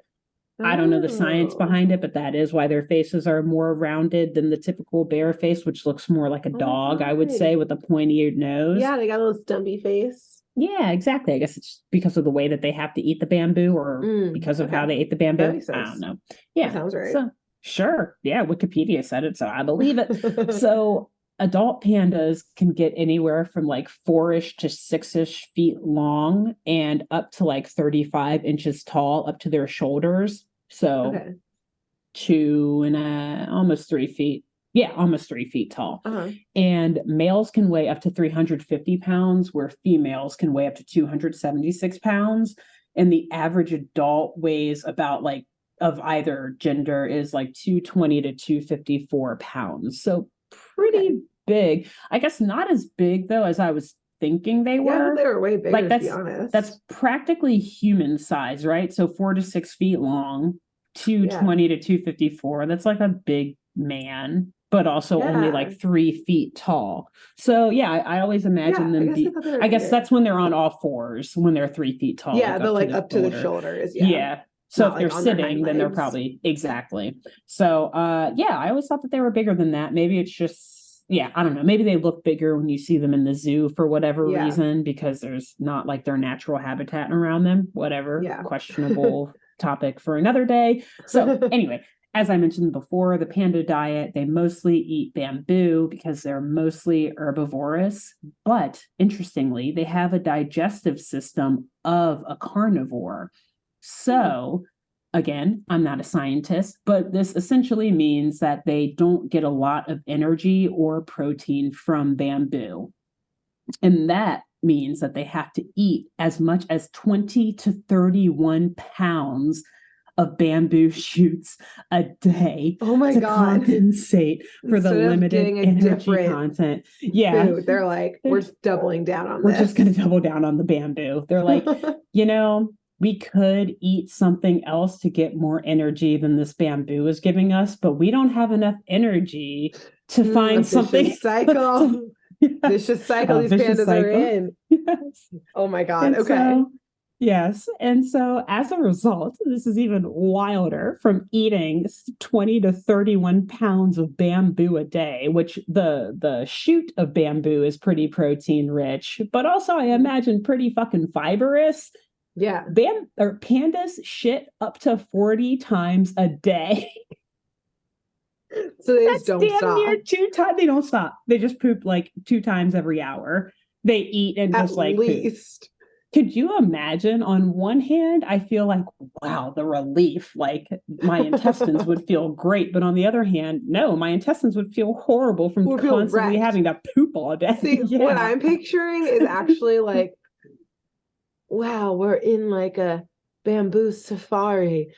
I don't know the science behind it, but that is why their faces are more rounded than the typical bear face, which looks more like a dog, I would say, with a pointy nose. Yeah, they got a little stumpy face. Yeah, exactly. I guess it's because of the way that they have to eat the bamboo or because of how they ate the bamboo. That makes sense. I don't know. Yeah. That sounds right. So, sure. Yeah, Wikipedia said it, so I believe it. So adult pandas can get anywhere from like 4-ish to 6-ish feet long and up to like 35 inches tall up to their shoulders. So 2 and almost 3 feet. Yeah, almost 3 feet tall. And males can weigh up to 350 pounds, where females can weigh up to 276 pounds. And the average adult weighs about like of either gender is like 220 to 254 pounds. So pretty big. I guess not as big though as I was thinking they were. Yeah, they were way bigger, to be honest. That's practically human size, right? So 4 to 6 feet long, 220 to 254. That's like a big man, but also only like 3 feet tall. So yeah, I always imagine them I guess that's when they're on all fours, when they're 3 feet tall. Yeah, they're like up to the shoulders. Yeah. So if they're sitting, then they're probably exactly. So yeah, I always thought that they were bigger than that. Maybe it's just I don't know. Maybe they look bigger when you see them in the zoo for whatever reason, because there's not like their natural habitat around them. Whatever. Questionable topic for another day. So anyway, as I mentioned before, the panda diet, they mostly eat bamboo because they're mostly herbivorous. But interestingly, they have a digestive system of a carnivore. So again, I'm not a scientist, but this essentially means that they don't get a lot of energy or protein from bamboo. And that means that they have to eat as much as 20 to 31 pounds of bamboo shoots a day to compensate for the limited energy content. Yeah. Food, they're like, we're doubling down on We're just going to double down on the bamboo. They're like, we could eat something else to get more energy than this bamboo is giving us, but we don't have enough energy to find something. Vicious cycle. Vicious cycle these pandas are in. Yes. Oh my God. And so, yes. And so as a result, this is even wilder, from eating 20 to 31 pounds of bamboo a day, which the shoot of bamboo is pretty protein rich, but also I imagine pretty fucking fibrous. Yeah. Pandas shit up to 40 times a day. So they just don't stop. Near 2 times. They don't stop. They just poop like 2 times every hour. They eat and just like least. Poop. Could you imagine? On one hand, I feel like, wow, the relief, like my intestines would feel great. But on the other hand, no, my intestines would feel horrible from constantly having to poop all day. See, what I'm picturing is actually like, wow, we're in like a bamboo safari.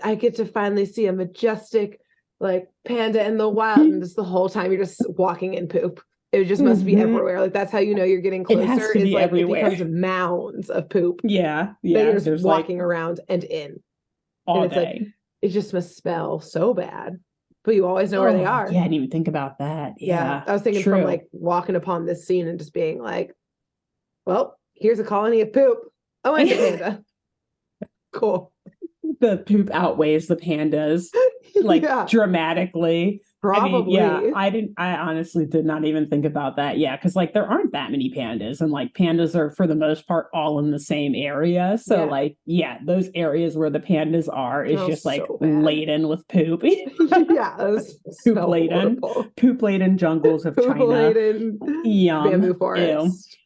I get to finally see a majestic like panda in the wild, and just the whole time you're just walking in poop. It just must be everywhere. Like that's how you know you're getting closer. It has to be everywhere. It becomes mounds of poop. Yeah. You're just walking around and in all and it's day. Like, it just must smell so bad, but you always know where they are. Yeah, I didn't even think about that. Yeah, I was thinking from like walking upon this scene and just being like, well, here's a colony of poop. Oh, and the panda. Cool. The poop outweighs the pandas like dramatically. Probably. I honestly did not even think about that. Yeah, because like there aren't that many pandas, and like pandas are for the most part all in the same area. So like, those areas where the pandas are is just like laden with poop. Poop laden. Poop laden jungles of China. Laden bamboo forest.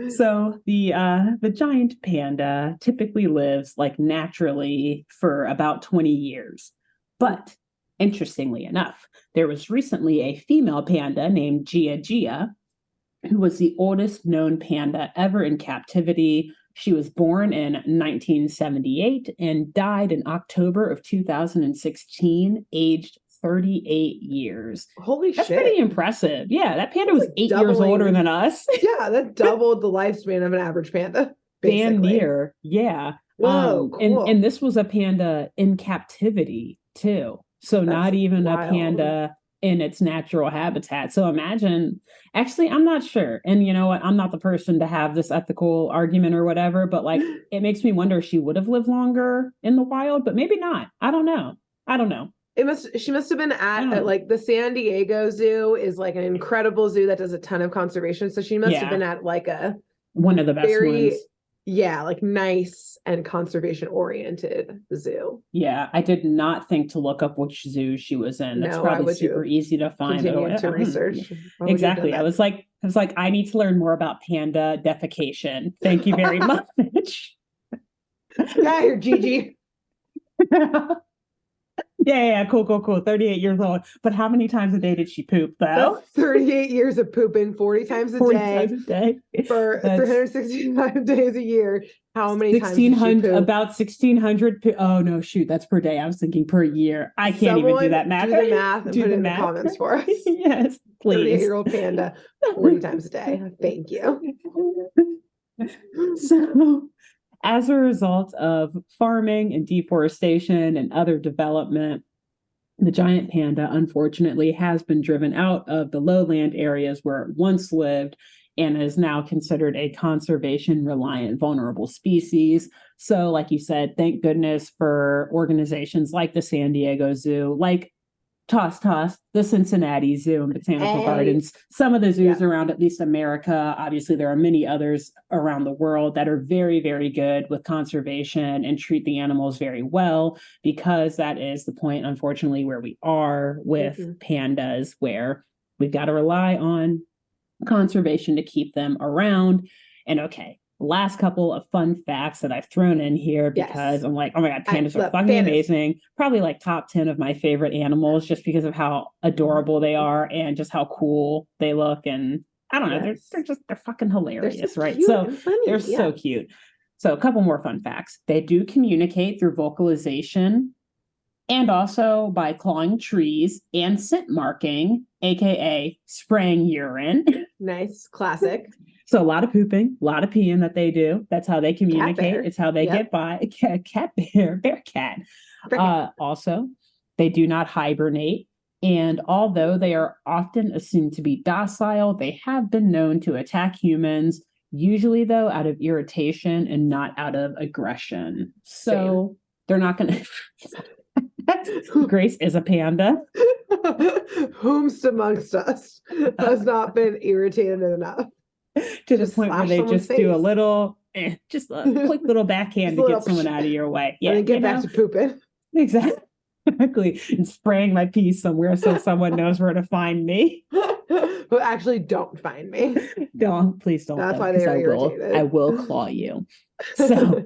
So the giant panda typically lives like naturally for about 20 years. But interestingly enough, there was recently a female panda named Gia, who was the oldest known panda ever in captivity. She was born in 1978 and died in October of 2016, aged 38 years. Holy That's shit. pretty impressive. Yeah, that panda was like 8 years older than us. Yeah, that doubled the lifespan of an average panda. Basically. Damn near. Yeah. Whoa, cool. And this was a panda in captivity too. So that's not even wild. A panda in its natural habitat. So imagine, actually, I'm not sure. And you know what? I'm not the person to have this ethical argument or whatever, but like, it makes me wonder if she would have lived longer in the wild, but maybe not. I don't know. She must have been at like the San Diego Zoo is like an incredible zoo that does a ton of conservation. So she must have been at like one of the best ones. Yeah, like nice and conservation oriented zoo. Yeah, I did not think to look up which zoo she was in. That's probably super easy to find. Continue to research. Exactly. I was like, I need to learn more about panda defecation. Thank you very much. Yeah, here, Gigi. Yeah, cool. 38 years old. But how many times a day did she poop, though? That's 38 years of pooping, 40 times a day for 365 days a year. How many times did she poop? About 1,600. Oh, no, shoot. That's per day. I was thinking per year. I can't even do that math. Do the math and put it in the comments for us. Yes, please. 38-year-old panda, 40 times a day. Thank you. So, as a result of farming and deforestation and other development, the giant panda, unfortunately, has been driven out of the lowland areas where it once lived and is now considered a conservation-reliant vulnerable species. So, like you said, thank goodness for organizations like the San Diego Zoo, like Toss, the Cincinnati Zoo and Botanical Gardens, some of the zoos around at least America. Obviously, there are many others around the world that are very, very good with conservation and treat the animals very well, because that is the point, unfortunately, where we are with pandas, where we've got to rely on conservation to keep them around. And last couple of fun facts that I've thrown in here because I'm like, oh my God, pandas are fucking amazing. Probably like top 10 of my favorite animals just because of how adorable they are and just how cool they look. And I don't know, they're fucking hilarious, right? So they're so cute. So a couple more fun facts. They do communicate through vocalization and also by clawing trees and scent marking, aka spraying urine. Nice, classic. So a lot of pooping, a lot of peeing that they do. That's how they communicate. It's how they get by. Bearcat. Also, they do not hibernate. And although they are often assumed to be docile, they have been known to attack humans, usually, though, out of irritation and not out of aggression. So they're not going to... Grace is a panda. Whomst amongst us has not been irritated enough. To the point where they just do a little, just a quick little backhand to get someone out of your way. Yeah, and then get back to pooping. Exactly. And spraying my pee somewhere so someone knows where to find me. But actually, don't find me. Please don't. That's why they are irritated. I will claw you. So,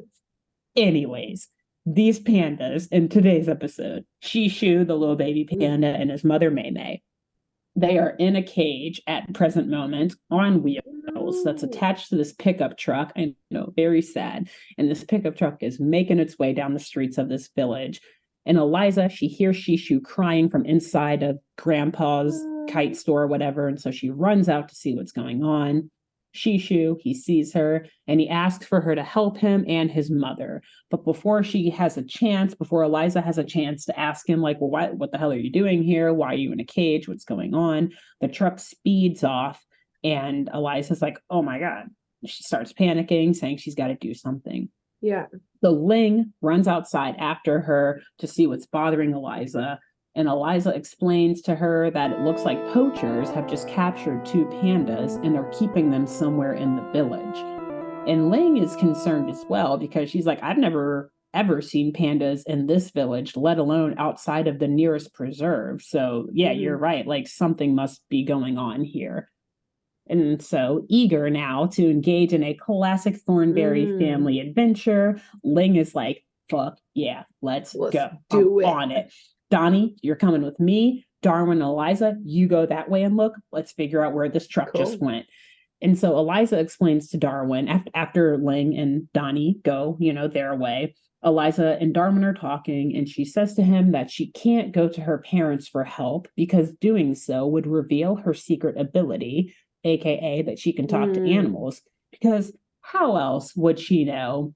anyways, these pandas in today's episode, Shishu, the little baby panda, and his mother Mei, they are in a cage at present moment on wheels that's attached to this pickup truck. I know, very sad. And this pickup truck is making its way down the streets of this village. And Eliza, she hears Shishu crying from inside of Grandpa's kite store or whatever. And so she runs out to see what's going on. Shishu, he sees her and he asks for her to help him and his mother. But before Eliza has a chance to ask him, like, well, what the hell are you doing here? Why are you in a cage? What's going on? The truck speeds off and Eliza's like, oh my God, she starts panicking, saying she's got to do something. Yeah. So Ling runs outside after her to see what's bothering Eliza. And Eliza explains to her that it looks like poachers have just captured 2 pandas and they're keeping them somewhere in the village. And Ling is concerned as well because she's like, I've never ever seen pandas in this village, let alone outside of the nearest preserve. So yeah, you're right. Like something must be going on here. And so, eager now to engage in a classic Thornberry family adventure, Ling is like, fuck yeah, let's go. Do it. On it. Donnie, you're coming with me. Darwin and Eliza, you go that way and look. Let's figure out where this truck just went. And so Eliza explains to Darwin after Ling and Donnie go, their way. Eliza and Darwin are talking, and she says to him that she can't go to her parents for help because doing so would reveal her secret ability, aka that she can talk to animals, because how else would she know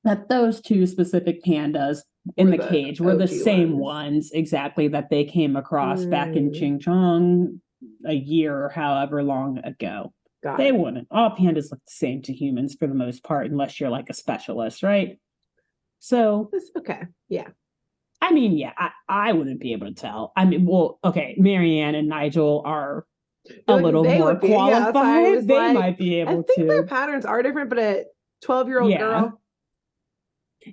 that those 2 specific pandas in the cage were the same ones exactly that they came across back in Xinjiang a year or however long ago? They wouldn't. All pandas look the same to humans for the most part, unless you're like a specialist, right? So okay, yeah. I mean, yeah, I wouldn't be able to tell. I mean, well, okay, Marianne and Nigel are a little more qualified. They might be able to. I think their patterns are different, but a 12-year-old girl.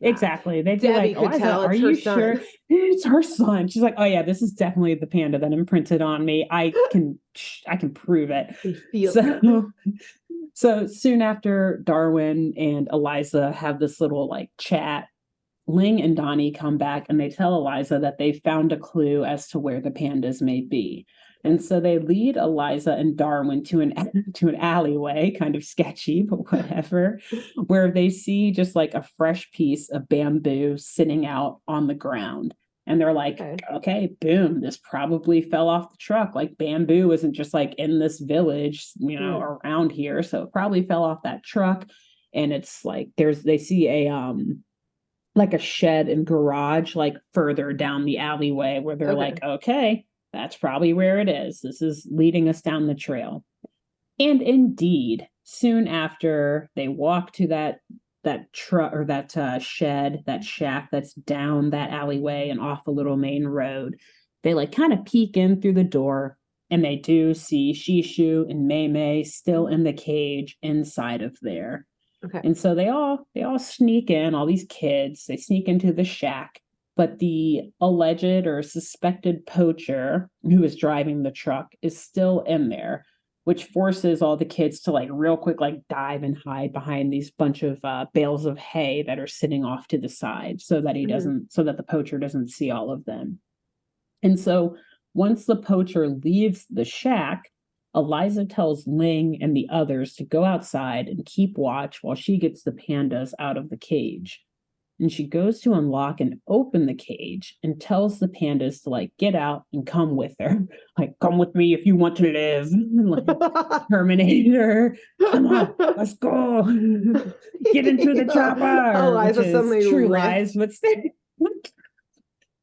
Exactly. They'd be Debbie like, could tell are you sure? It's her son. She's like, oh yeah, this is definitely the panda that imprinted on me. I can prove it. So soon after Darwin and Eliza have this little like chat, Ling and Donnie come back and they tell Eliza that they found a clue as to where the pandas may be. And so they lead Eliza and Darwin to an alleyway, kind of sketchy, but whatever, where they see just like a fresh piece of bamboo sitting out on the ground. And they're like, okay, boom, this probably fell off the truck. Like bamboo isn't just like in this village, around here. So it probably fell off that truck. And it's like they see a like a shed and garage like further down the alleyway where they're like, okay, that's probably where it is. This is leading us down the trail. And indeed, soon after they walk to that truck or that shed, that shack that's down that alleyway and off a little main road, they like kind of peek in through the door and they do see Shishu and Mei Mei still in the cage inside of there. Okay. And so they all sneak in, all these kids, they sneak into the shack. But the alleged or suspected poacher who is driving the truck is still in there, which forces all the kids to like real quick, like dive and hide behind these bunch of bales of hay that are sitting off to the side so that so that the poacher doesn't see all of them. And so once the poacher leaves the shack, Eliza tells Ling and the others to go outside and keep watch while she gets the pandas out of the cage. And she goes to unlock and open the cage and tells the pandas to like get out and come with her. Like, come with me if you want to live. Like Terminator. Come on, let's go. Get into the chopper. Eliza suddenly True Lies. What's that?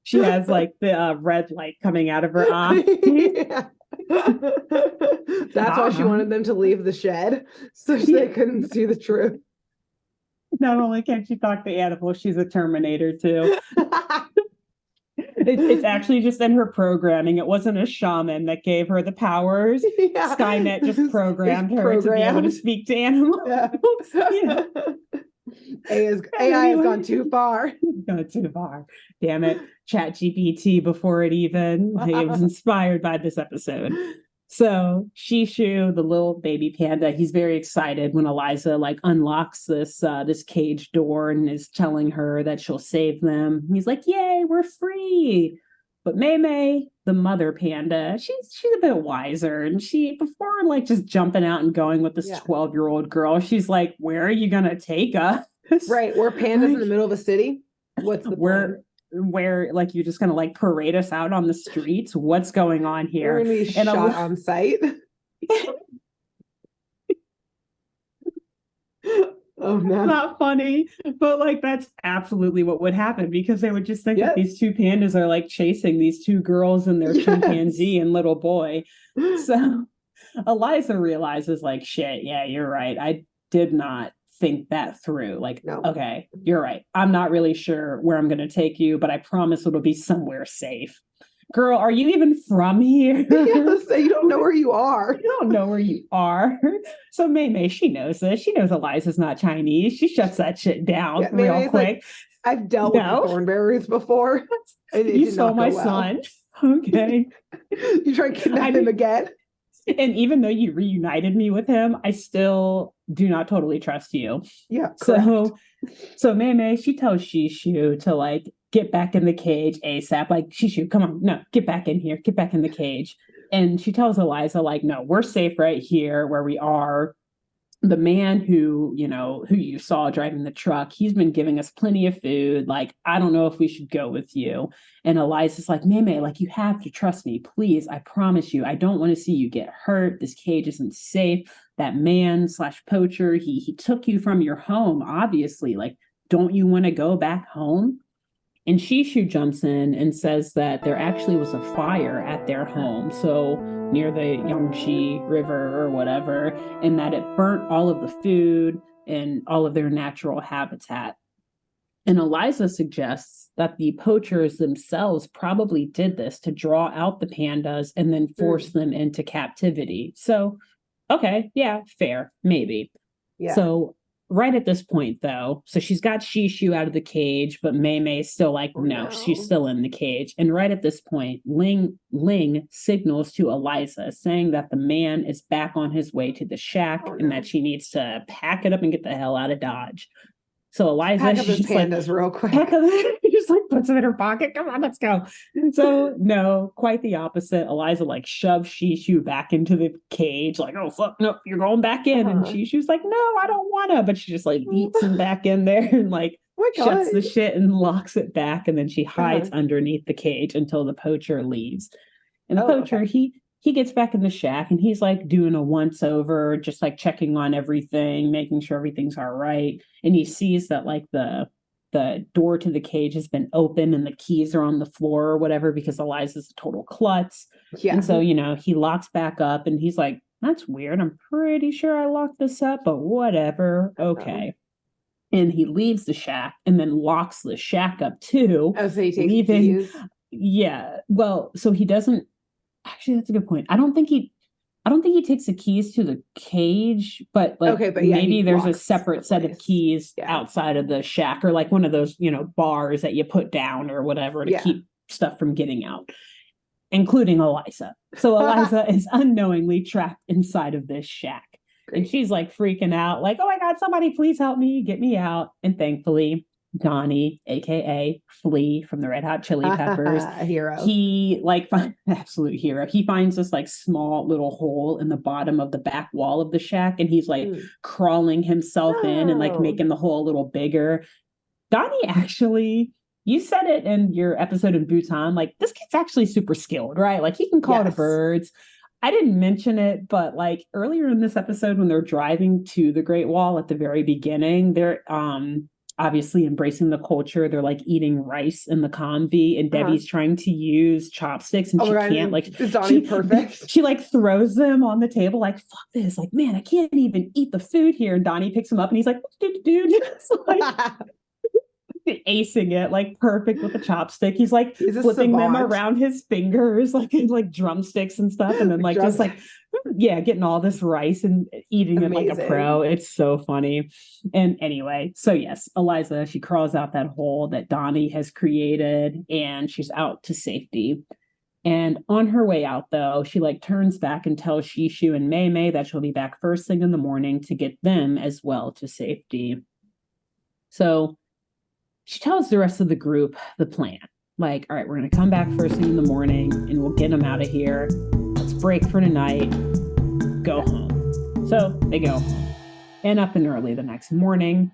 She has like the red light coming out of her eye. That's why she wanted them to leave the shed so they couldn't see the truth. Not only can she talk to animals, she's a Terminator too. It's actually just in her programming. It wasn't a shaman that gave her the powers. Yeah. Skynet just programmed her to be able to speak to animals. Yeah. Yeah. AI has gone too far. Gone too far. Damn it. ChatGPT before it was inspired by this episode. So Shishu, the little baby panda, he's very excited when Eliza like unlocks this cage door and is telling her that she'll save them. He's like, "Yay, we're free!" But Mei Mei, the mother panda, she's a bit wiser, and before like just jumping out and going with this 12-year-old girl, she's like, "Where are you gonna take us?" Right, we're pandas in the middle of a city. What's the plan? Where like you're just gonna like parade us out on the streets? What's going on here? We're gonna be shot on sight. Oh no. Not funny, but like that's absolutely what would happen because they would just think that these 2 pandas are like chasing these 2 girls and their chimpanzee and little boy. So Eliza realizes like, shit, yeah, you're right. did not think that through. Like, No. okay, you're right. I'm not really sure where I'm going to take you, but I promise it'll be somewhere safe. Girl, are you even from here? Yes, you don't know where you are. You don't know where you are. So May, she knows this. She knows Eliza's not Chinese. She shuts that shit down real quick. Like, I've dealt with the Thornberrys before. You stole my son. Okay. You try to kidnap him again. And even though you reunited me with him, I still do not totally trust you. Yeah. Correct. So May, she tells Shishu to like get back in the cage ASAP. Like, Shishu, come on, no, get back in here, get back in the cage. And she tells Eliza, like, no, we're safe right here where we are. The man who you saw driving the truck, he's been giving us plenty of food. Like, I don't know if we should go with you. And Eliza's like, May, like, you have to trust me, please. I promise you, I don't want to see you get hurt. This cage isn't safe. That man/poacher, he took you from your home, obviously. Like, don't you want to go back home? And Shishu jumps in and says that there actually was a fire at their home, so near the Yangtze River or whatever, and that it burnt all of the food and all of their natural habitat. And Eliza suggests that the poachers themselves probably did this to draw out the pandas and then force them into captivity. So, okay, yeah, fair, maybe. Yeah. So right at this point, though, so she's got Shishu out of the cage, but May's still like, no, she's still in the cage. And right at this point, Ling signals to Eliza, saying that the man is back on his way to the shack and that she needs to pack it up and get the hell out of Dodge. So Eliza, pack up his pandas real quick. Just like puts them in her pocket. Come on, let's go. So no, quite the opposite. Eliza like shoves Shishu back into the cage, like, oh fuck, no, you're going back in. And Shishu's like, no, I don't wanna. But she just like eats him back in there and like shuts the shit and locks it back. And then she hides underneath the cage until the poacher leaves. And the poacher, he gets back in the shack and he's like doing a once over, just like checking on everything, making sure everything's all right. And he sees that like the door to the cage has been open and the keys are on the floor or whatever, because Eliza's a total klutz. Yeah. And so, he locks back up and he's like, that's weird. I'm pretty sure I locked this up, but whatever. Okay. And he leaves the shack and then locks the shack up too. Oh, so he takes the keys? Yeah. Well, so he doesn't. Actually, that's a good point. I don't think he takes the keys to the cage, but like maybe there's a separate set of keys outside of the shack, or like one of those, bars that you put down or whatever to keep stuff from getting out, including Eliza. So Eliza is unknowingly trapped inside of this shack. Great. And she's like freaking out, like, oh my God, somebody please help me, get me out. And thankfully, Donnie, aka Flea from the Red Hot Chili Peppers, a hero. He absolute hero. He finds this like small little hole in the bottom of the back wall of the shack, and he's like crawling himself in and like making the hole a little bigger. Donnie, actually, you said it in your episode in Bhutan, like this kid's actually super skilled, right? Like he can call to birds. I didn't mention it, but like earlier in this episode when they're driving to the Great Wall at the very beginning, they're obviously embracing the culture. They're like eating rice in the convy, and Debbie's trying to use chopsticks and she can't. Like, is Donnie perfect? She like throws them on the table, like, fuck this. Like, man, I can't even eat the food here. And Donnie picks them up and he's like, dude, like, acing it, like perfect with the chopstick. He's like flipping them around his fingers, like drumsticks and stuff. And then like just like, getting all this rice and eating it like a pro. It's so funny. And anyway, so yes, Eliza, she crawls out that hole that Donnie has created and she's out to safety. And on her way out, though, she like turns back and tells Shishu and May that she'll be back first thing in the morning to get them as well to safety. So she tells the rest of the group the plan. Like, all right, we're going to come back first thing in the morning and we'll get them out of here. Let's break for tonight. Go home. So they go home. And up and early the next morning,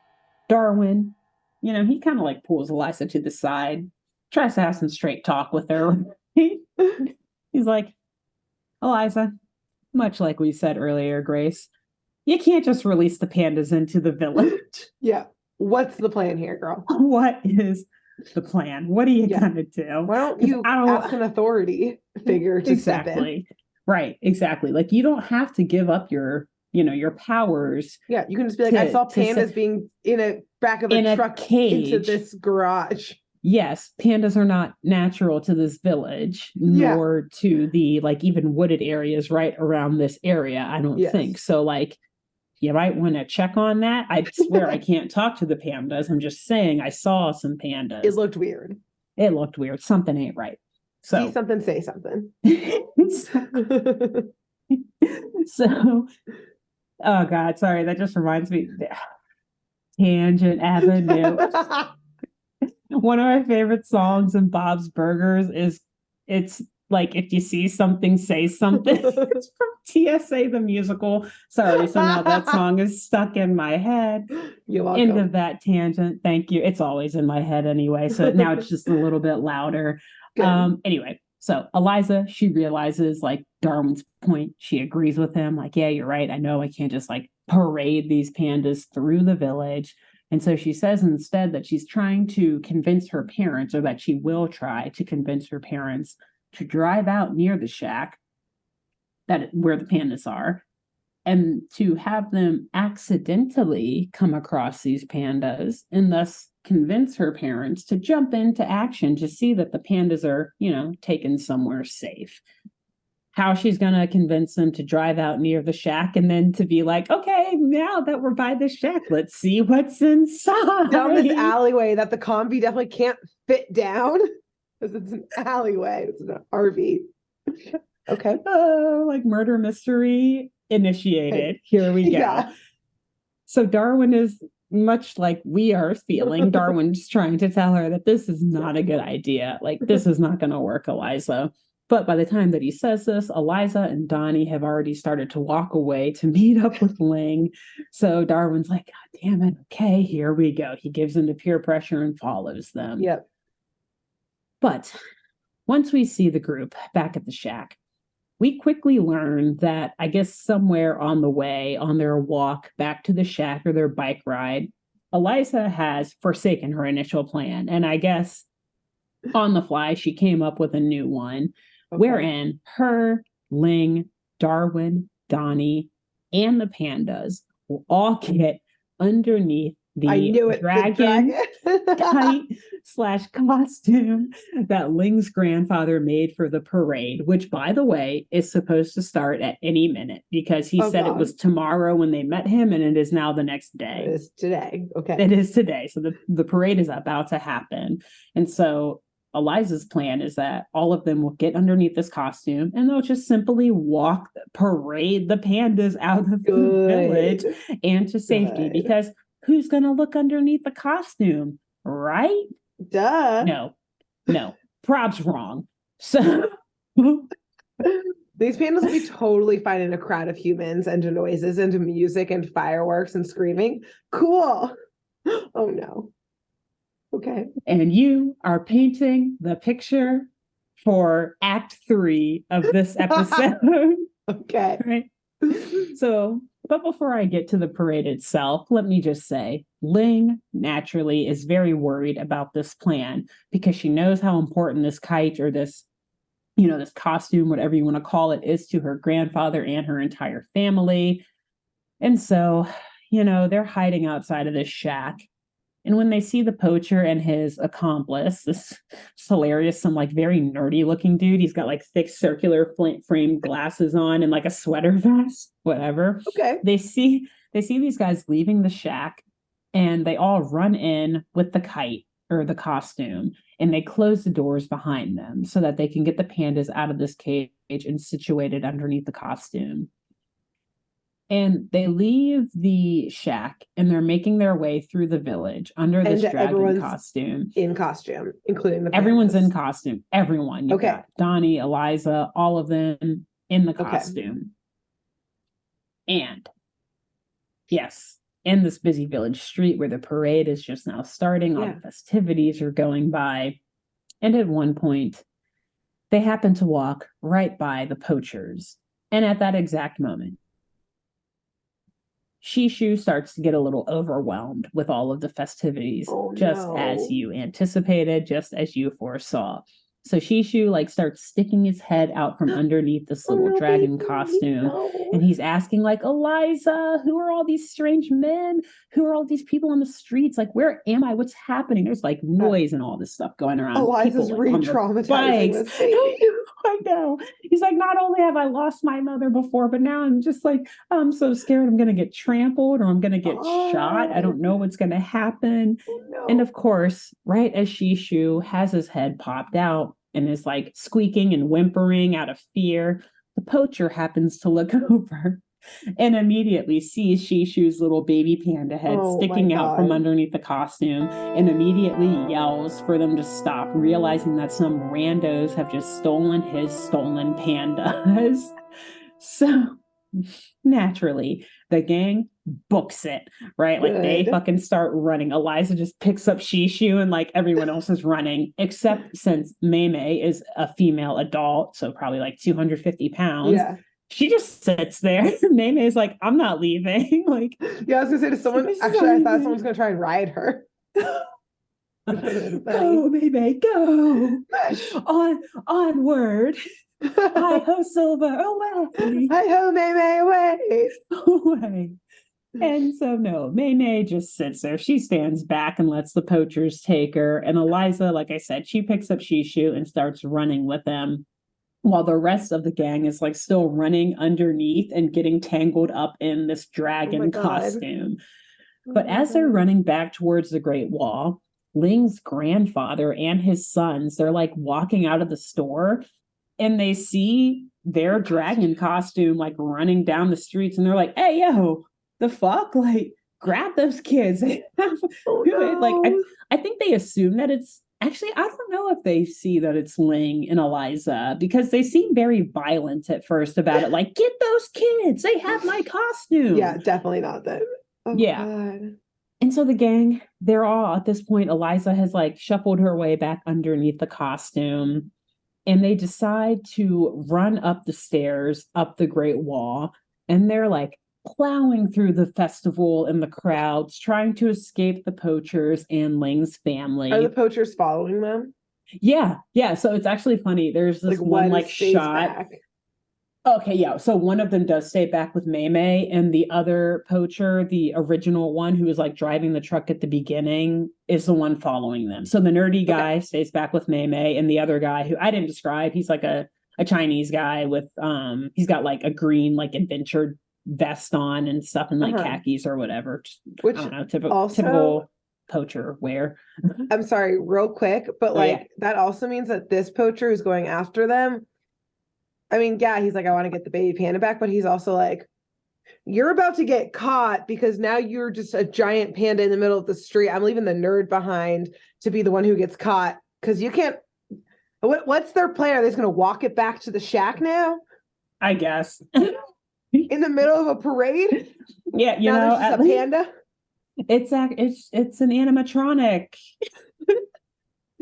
Darwin, he kind of like pulls Eliza to the side, tries to have some straight talk with her. He's like, Eliza, much like we said earlier, Grace, you can't just release the pandas into the village. Yeah. What's the plan here, girl? What is the plan? What are you gonna do? Why don't you ask an authority figure to step in? Right, exactly. Like you don't have to give up your your powers. Yeah, you can just be like, I saw pandas being in a back of a truck cage into this garage. Yes, pandas are not natural to this village, nor to the even wooded areas right around this area, I don't think. So you might want to check on that. I swear I can't talk to the pandas. I'm just saying I saw some pandas. It looked weird. Something ain't right. So see something, say something. So, oh God, sorry. That just reminds me. Tangent Avenue. One of my favorite songs in Bob's Burgers is it's like, if you see something, say something. It's from TSA the musical. Sorry, somehow that song is stuck in my head. You're welcome. End of that tangent. Thank you. It's always in my head anyway, so now it's just a little bit louder. Anyway, so Eliza, she realizes Darwin's point. She agrees with him. Yeah, you're right. I know I can't just parade these pandas through the village. And so she says instead that she's trying to convince her parents, or that she will try to convince her parents, to drive out near the shack where the pandas are, and to have them accidentally come across these pandas, and thus convince her parents to jump into action to see that the pandas are, taken somewhere safe. How she's going to convince them to drive out near the shack and then to be like, okay, now that we're by the shack, let's see what's inside. Down this alleyway that the combi definitely can't fit down because it's an alleyway. It's an RV. Okay. Murder mystery initiated. Here we go. Yeah. So Darwin is much like we are feeling. Darwin's trying to tell her that this is not a good idea. This is not going to work, Eliza. But by the time that he says this, Eliza and Donnie have already started to walk away to meet up with Ling. So Darwin's like, God damn it. Okay, here we go. He gives in to peer pressure and follows them. Yep. But once we see the group back at the shack, we quickly learn that, I guess somewhere on the way, on their walk back to the shack or their bike ride, Eliza has forsaken her initial plan. And I guess on the fly, she came up with a new one. Okay. Wherein her, Ling, Darwin, Donnie, and the pandas will all get underneath the dragon kite/costume that Ling's grandfather made for the parade, which, by the way, is supposed to start at any minute, because he said it was tomorrow when they met him, and it is now the next day. It is today. Okay. It is today. So the parade is about to happen. And so Eliza's plan is that all of them will get underneath this costume and they'll just simply parade the pandas out of the village and to safety. Because who's going to look underneath the costume, right? Duh. No. Prob's wrong. So these pandas will be totally fine in a crowd of humans and to noises and to music and fireworks and screaming. Cool. Oh no. Okay. And you are painting the picture for Act 3 of this episode. Okay. Right. So, but before I get to the parade itself, let me just say, Ling naturally is very worried about this plan because she knows how important this kite or this, this costume, whatever you want to call it, is to her grandfather and her entire family. And so, they're hiding outside of this shack. And when they see the poacher and his accomplice, this hilarious, some very nerdy looking dude, he's got thick circular frame glasses on and a sweater vest, whatever. Okay. They see these guys leaving the shack and they all run in with the kite or the costume and they close the doors behind them so that they can get the pandas out of this cage and situated underneath the costume. And they leave the shack and they're making their way through the village under this dragon costume. In costume, including the pandas. Everyone's in costume. Everyone. You've got Donnie, Eliza, all of them in the costume. And yes, in this busy village street where the parade is just now starting, all the festivities are going by. And at one point, they happen to walk right by the poachers. And at that exact moment, Shishu starts to get a little overwhelmed with all of the festivities, as you anticipated, just as you foresaw. So Shishu like starts sticking his head out from underneath this little dragon baby, costume. no. And he's asking like, Eliza, who are all these strange men? Who are all these people on the streets? Like, where am I? What's happening? There's like noise and all this stuff going around. Eliza's people, like, re-traumatizing this baby. I know. He's like, not only have I lost my mother before, but now I'm just like, I'm so scared I'm going to get trampled or I'm going to get shot. I don't know what's going to happen. No. And of course, right as Shishu has his head popped out and is like squeaking and whimpering out of fear, the poacher happens to look over and immediately sees Shishu's little baby panda head sticking out from underneath the costume and immediately yells for them to stop, realizing that some randos have just stolen his stolen pandas. So naturally, the gang books it, right? Like they fucking start running. Eliza just picks up Shishu and like everyone else is running, except since Mei is a female adult, so probably like 250 pounds. Yeah. She just sits there. Mei is like, I'm not leaving. Like, yeah, I was gonna say to someone, actually, I thought someone's gonna try and ride her. Go, Mei, go. Onward. Hi ho, Silver, away. Hi ho, Mei, away. Away. And so no, Mei just sits there. She stands back and lets the poachers take her. And Eliza, like I said, she picks up Shishu and starts running with them, while the rest of the gang is like still running underneath and getting tangled up in this dragon costume. But as they're running back towards the Great Wall, Ling's grandfather and his sons, they're like walking out of the store and they see their dragon costume like running down the streets and they're like, hey, yo, the fuck? Like, grab those kids. Like, I think they assume that it's actually, I don't know if they see that it's Ling and Eliza because they seem very violent at first about it. Like, get those kids. They have my costume. Yeah, definitely not them. Oh, yeah. God. And so the gang, they're all at this point, Eliza has like shuffled her way back underneath the costume and they decide to run up the stairs, up the Great Wall. And they're like plowing through the festival and the crowds, trying to escape the poachers and Ling's family. Are the poachers following them? Yeah. So it's actually funny. There's this one like shot. Back. Okay, yeah. So one of them does stay back with Mei, and the other poacher, the original one who was like driving the truck at the beginning, is the one following them. So the nerdy guy stays back with Mei, and the other guy who I didn't describe, he's like a Chinese guy with he's got like a green like adventure vest on and stuff and like khakis or whatever. Which I don't know, typical poacher wear. I'm sorry, real quick, but that also means that this poacher who's going after them, I mean, yeah, he's like, I want to get the baby panda back, but he's also like, you're about to get caught because now you're just a giant panda in the middle of the street. I'm leaving the nerd behind to be the one who gets caught because you can't. What's their plan? Are they just going to walk it back to the shack now? I guess. In the middle of a parade? Yeah, you now know, there's just a panda. It's an animatronic.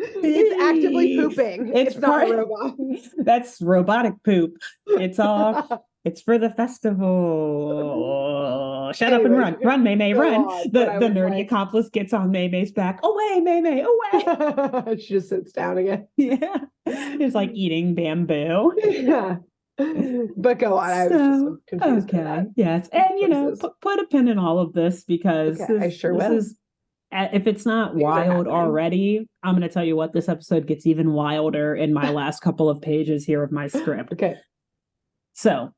It's actively pooping. It's not a robot. That's robotic poop. It's all. It's for the festival. Shut up and run. Run, Mei, run. The nerdy accomplice gets on Mei's back. Away, Mei, away. She just sits down again. Yeah. It's like eating bamboo. Yeah. But go on. I was just confused. Okay. Yes. And, you know, put a pin in all of this because I sure will. If it's not wild already, I'm going to tell you what, this episode gets even wilder in my last couple of pages here of my script. Okay. So,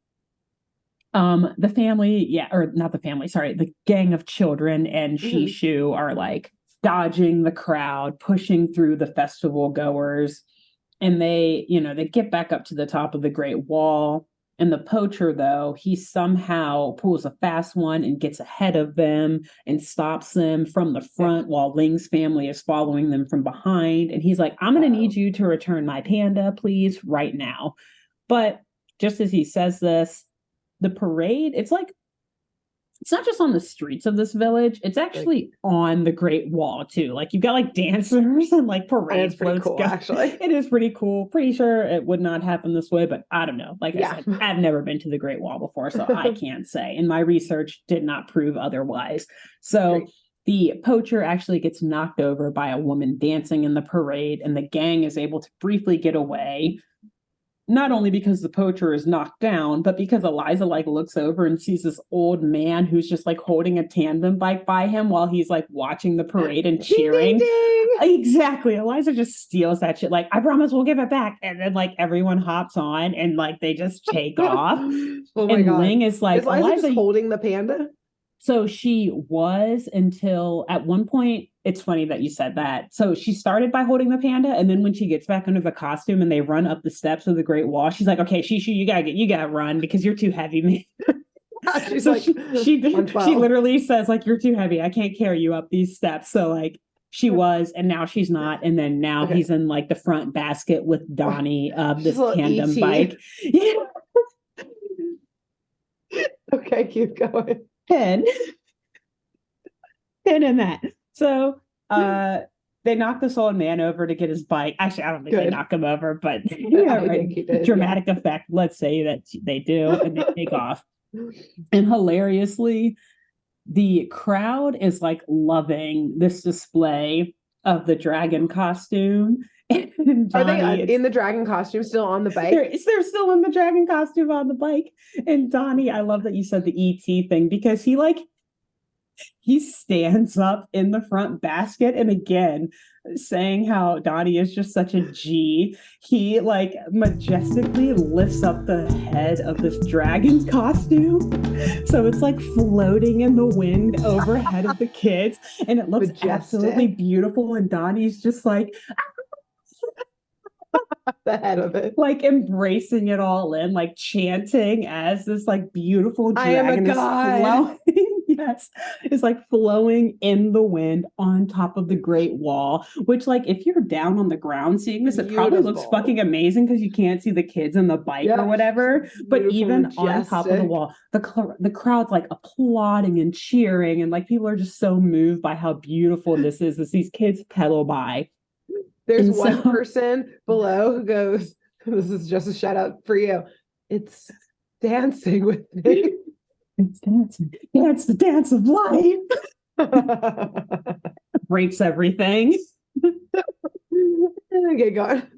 the family, or not the family, sorry, the gang of children and Shishu are like dodging the crowd, pushing through the festival goers. And they get back up to the top of the Great Wall. And the poacher, though, he somehow pulls a fast one and gets ahead of them and stops them from the front while Ling's family is following them from behind. And he's like, I'm going to need you to return my panda, please, right now. But just as he says this, the parade, it's not just on the streets of this village, it's actually on the Great Wall too. Like you've got like dancers and like parade floats. Cool, actually. It is pretty cool. Pretty sure it would not happen this way, but I don't know. Like I said, I've never been to the Great Wall before, so I can't say. And my research did not prove otherwise. So The poacher actually gets knocked over by a woman dancing in the parade, and the gang is able to briefly get away. Not only because the poacher is knocked down, but because Eliza like looks over and sees this old man who's just like holding a tandem bike by him while he's like watching the parade and cheering. Ding, ding, ding. Exactly. Eliza just steals that shit. Like, I promise we'll give it back. And then like everyone hops on and like they just take off. Oh my and God. Ling is like, Is Eliza just holding the panda? So she was until at one point, it's funny that you said that. So she started by holding the panda, and then when she gets back under the costume and they run up the steps of the Great Wall, she's like, okay, Shishu, you gotta run because you're too heavy, man. She's so like, she literally says, like, you're too heavy. I can't carry you up these steps. So like she was, and now she's not. And then now he's in like the front basket with Donnie of this tandem ET. bike. Yeah. Okay, keep going. Pin in that. So they knock this old man over to get his bike. Actually, I don't think they knock him over, but dramatic effect. Let's say that they do, and they take off. And hilariously, the crowd is like loving this display of the dragon costume. Are they in the dragon costume still on the bike? They're still in the dragon costume on the bike. And Donnie, I love that you said the ET thing because he stands up in the front basket, and again saying how Donnie is just such a G, he like majestically lifts up the head of this dragon costume, so it's like floating in the wind overhead of the kids, and it looks absolutely beautiful. And Donnie's just like the head of it, like embracing it all in, like chanting as this like beautiful dragon is flowing. Yes, it's like flowing in the wind on top of the Great Wall, which like if you're down on the ground seeing this, it probably looks fucking amazing because you can't see the kids and the bike or whatever. But even on top of the wall, the crowd's like applauding and cheering, and like people are just so moved by how beautiful this is as these kids pedal by. There's one person below who goes, this is just a shout out for you. It's dancing with me. It's dancing. Dance the dance of life. Breaks everything. Okay, go on.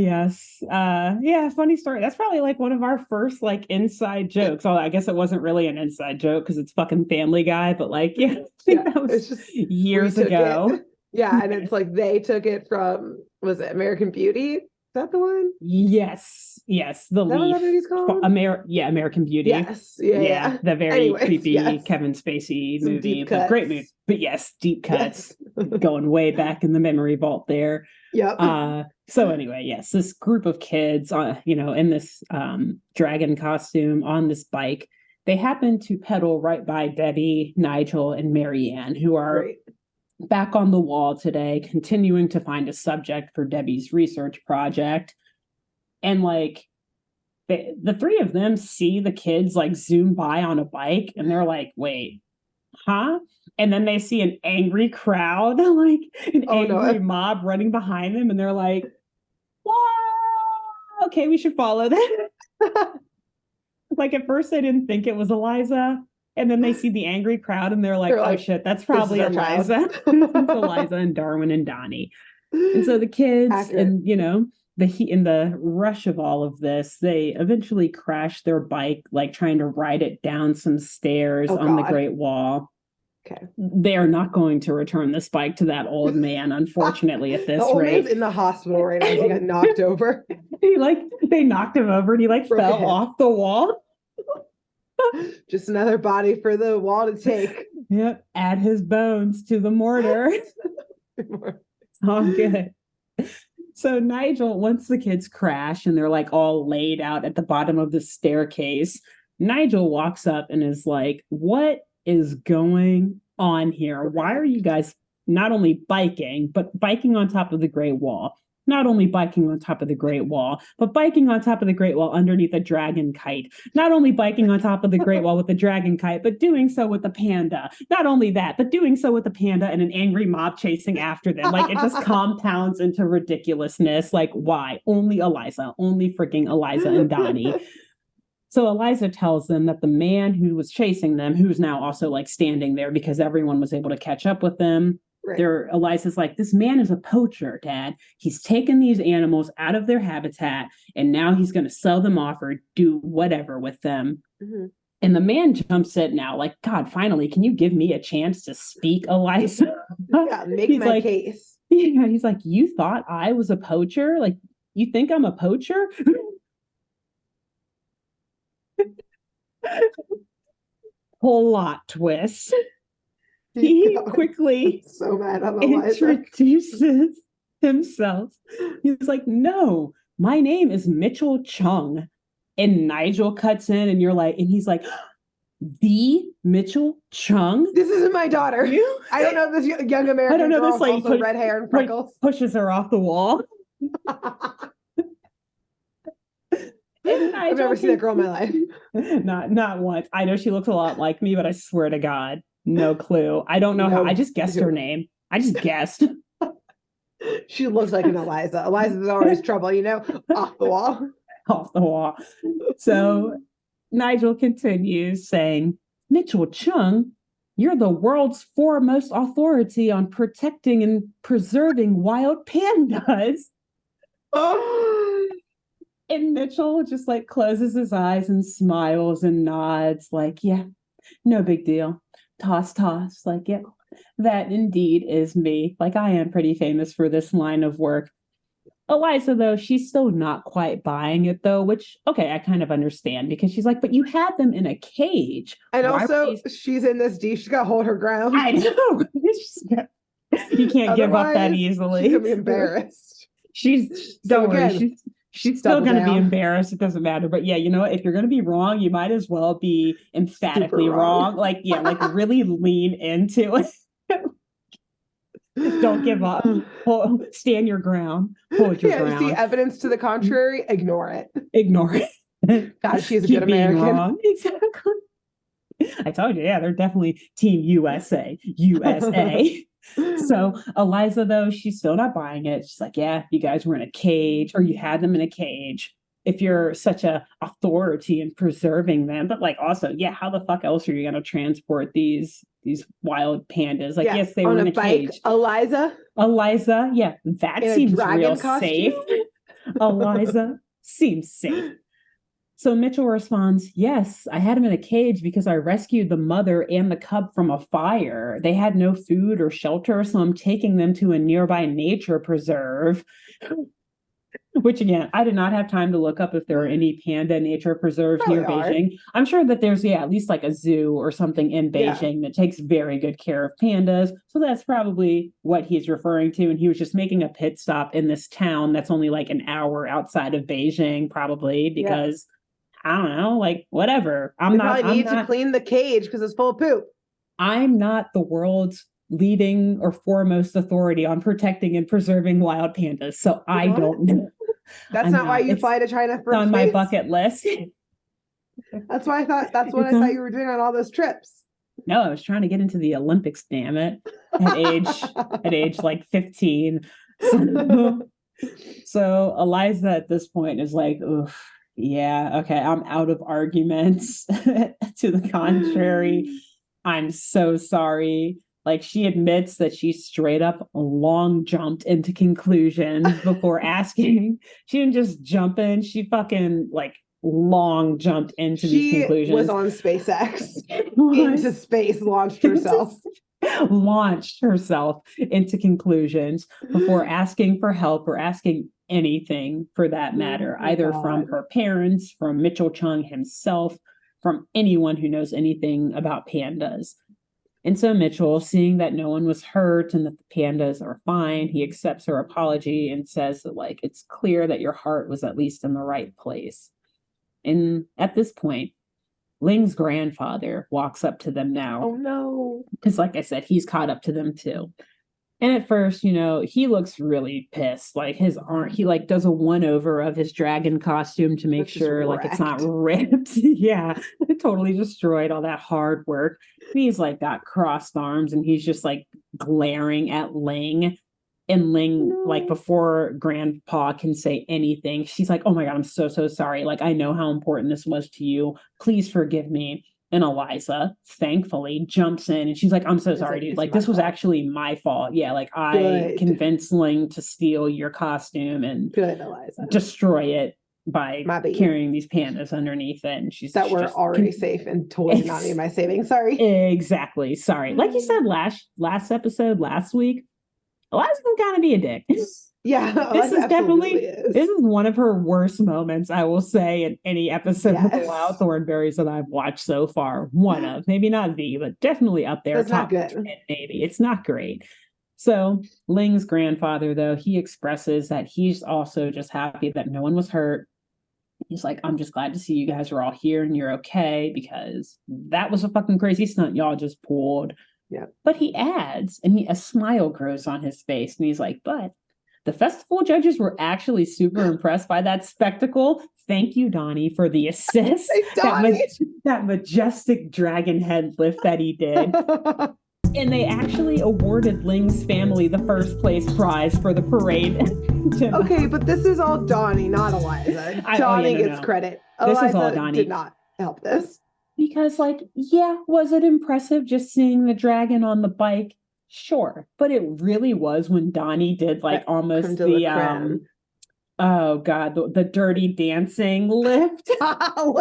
Yes. Yeah, funny story. That's probably like one of our first like inside jokes. Although I guess it wasn't really an inside joke because it's fucking Family Guy, but like, yeah, I think that was just years ago. Yeah, and it's like they took it from, was it American Beauty? Is that the one? Yes. The Leaf. What that movie's called? American Beauty. Yes. Yeah. The very creepy Kevin Spacey movie. But great movie. But yes, deep cuts. Going way back in the memory vault there. Yep. So anyway, yes, this group of kids in this dragon costume on this bike, they happen to pedal right by Debbie, Nigel, and Marianne, who are back on the wall today, continuing to find a subject for Debbie's research project. And like the three of them see the kids like zoom by on a bike, and they're like, wait, huh? And then they see an angry crowd, like an angry mob running behind them, and they're like, whoa, okay, we should follow them. Like at first they didn't think it was Eliza. And then they see the angry crowd and they're like, oh shit, that's probably Eliza. It's Eliza and Darwin and Donnie. And so the kids and, the heat in the rush of all of this, they eventually crash their bike, like trying to ride it down some stairs on the Great Wall. Okay. They are not going to return this bike to that old man, unfortunately, at this the old rate. Man's in the hospital right now. He got knocked over. They knocked him over and he fell off the wall. Just another body for the wall to take. Yep. Add his bones to the mortar. It's all good. So Nigel, once the kids crash and they're like all laid out at the bottom of the staircase, Nigel walks up and is like, what is going on here? Why are you guys not only biking, but biking on top of the Great Wall? Not only biking on top of the Great Wall, but biking on top of the Great Wall underneath a dragon kite. Not only biking on top of the Great Wall with the dragon kite, but doing so with the panda. Not only that, but doing so with the panda and an angry mob chasing after them. Like, it just compounds into ridiculousness. Like, why? Only Eliza. Only freaking Eliza and Donnie. So Eliza tells them that the man who was chasing them, who's now also like standing there because everyone was able to catch up with them. Right. Eliza's like, this man is a poacher, Dad. He's taken these animals out of their habitat and now he's going to sell them off or do whatever with them. Mm-hmm. And the man jumps in now, like, God, finally, can you give me a chance to speak, Eliza? Yeah, make he's my like, case. Yeah, he's like, you thought I was a poacher? Like, you think I'm a poacher? Plot twist. He quickly so mad at Eliza. Introduces himself. He's like, no, my name is Mitchell Chung. And Nigel cuts in and he's like, the Mitchell Chung? This isn't my daughter. I don't know this young American girl with also red hair and freckles. Pushes her off the wall. I've never seen that girl in my life. Not once. I know she looks a lot like me, but I swear to God, no clue. I don't know how. I just guessed her name. I just guessed. She looks like an Eliza. Eliza's always trouble, off the wall. Off the wall. So Nigel continues saying, Mitchell Chung, you're the world's foremost authority on protecting and preserving wild pandas. Oh. And Mitchell just like closes his eyes and smiles and nods like, yeah, no big deal. Toss. Like, yeah, that indeed is me. Like, I am pretty famous for this line of work. Eliza, though, she's still not quite buying it, though, which, okay, I kind of understand because she's like, but you had them in a cage. And also, she's in this deep. She's got to hold her ground. I know. You can't give up that easily. She's going to be embarrassed. Don't worry. She's still going to be embarrassed. It doesn't matter. But yeah, you know what? If you're going to be wrong, you might as well be emphatically wrong. Like, yeah, like really lean into it. Don't give up. Stand your ground. Hold your ground. See evidence to the contrary, ignore it. Ignore it. God, she's a good American. Wrong. Exactly. I told you, yeah, they're definitely Team USA. USA. So Eliza, though, she's still not buying it. She's like, yeah, you guys were in a cage, or you had them in a cage. If you're such a authority in preserving them, but like also, yeah, how the fuck else are you going to transport these wild pandas? Like, yes, they were in a cage. Eliza, yeah, that seems real safe. Eliza seems safe. So Mitchell responds, yes, I had him in a cage because I rescued the mother and the cub from a fire. They had no food or shelter, so I'm taking them to a nearby nature preserve. Which, again, I did not have time to look up if there are any panda nature preserves near Beijing. I'm sure that there's, at least like a zoo or something in Beijing that takes very good care of pandas. So that's probably what he's referring to. And he was just making a pit stop in this town that's only like an hour outside of Beijing, probably, because, I don't know, like, whatever. I need to clean the cage because it's full of poop. I'm not the world's leading or foremost authority on protecting and preserving wild pandas. So I don't know. That's not why you fly to China for on my bucket list. That's why I thought you were doing on all those trips. No, I was trying to get into the Olympics, damn it. At age like 15. So Eliza at this point is like, oof, yeah, okay, I'm out of arguments. To the contrary, I'm so sorry. Like, she admits that she straight up long jumped into conclusions before asking. She didn't just jump in. She fucking like long jumped into these conclusions. She was on SpaceX. Into space, launched herself into conclusions before asking for help or asking anything for that matter, either from her parents, from Mitchell Chung himself, from anyone who knows anything about pandas. And so Mitchell, seeing that no one was hurt and that the pandas are fine, he accepts her apology and says that, like, it's clear that your heart was at least in the right place. And at this point, Ling's grandfather walks up to them now. Oh, no. Because, like I said, he's caught up to them, too. And at first, he looks really pissed. Like, his arm, he like does a one-over of his dragon costume to make sure like it's not ripped. Yeah, it totally destroyed all that hard work. And he's like got crossed arms and he's just like glaring at Ling. And Ling, like before Grandpa can say anything, she's like, oh my God, I'm so, so sorry. Like, I know how important this was to you. Please forgive me. And Eliza, thankfully, jumps in and she's like, I'm so sorry, dude. Like, this was actually my fault. Yeah, like I convinced Ling to steal your costume and destroy it by carrying these pandas underneath it. And she's that were already safe and totally not need my saving. Sorry. Exactly. Sorry. Like you said last episode, last week, Eliza can kind of be a dick. Yeah, this is one of her worst moments, I will say, in any episode of the Wild Thornberrys that I've watched so far. One of, maybe not the, but definitely up there. That's top not good. 10, maybe. It's not great. So Ling's grandfather, though, he expresses that he's also just happy that no one was hurt. He's like, I'm just glad to see you guys are all here and you're okay, because that was a fucking crazy stunt y'all just pulled. Yeah. But he adds, and a smile grows on his face, and he's like, but the festival judges were actually super impressed by that spectacle. Thank you, Donnie, for the assist. That majestic dragon head lift that he did. And they actually awarded Ling's family the first place prize for the parade. Okay, but this is all Donnie, not Eliza. Donnie gets credit. Eliza this is all Donnie. Did not help this. Because, like, yeah, was it impressive just seeing the dragon on the bike? Sure. But it really was when Donnie did, like, almost the oh, God, the dirty dancing lift of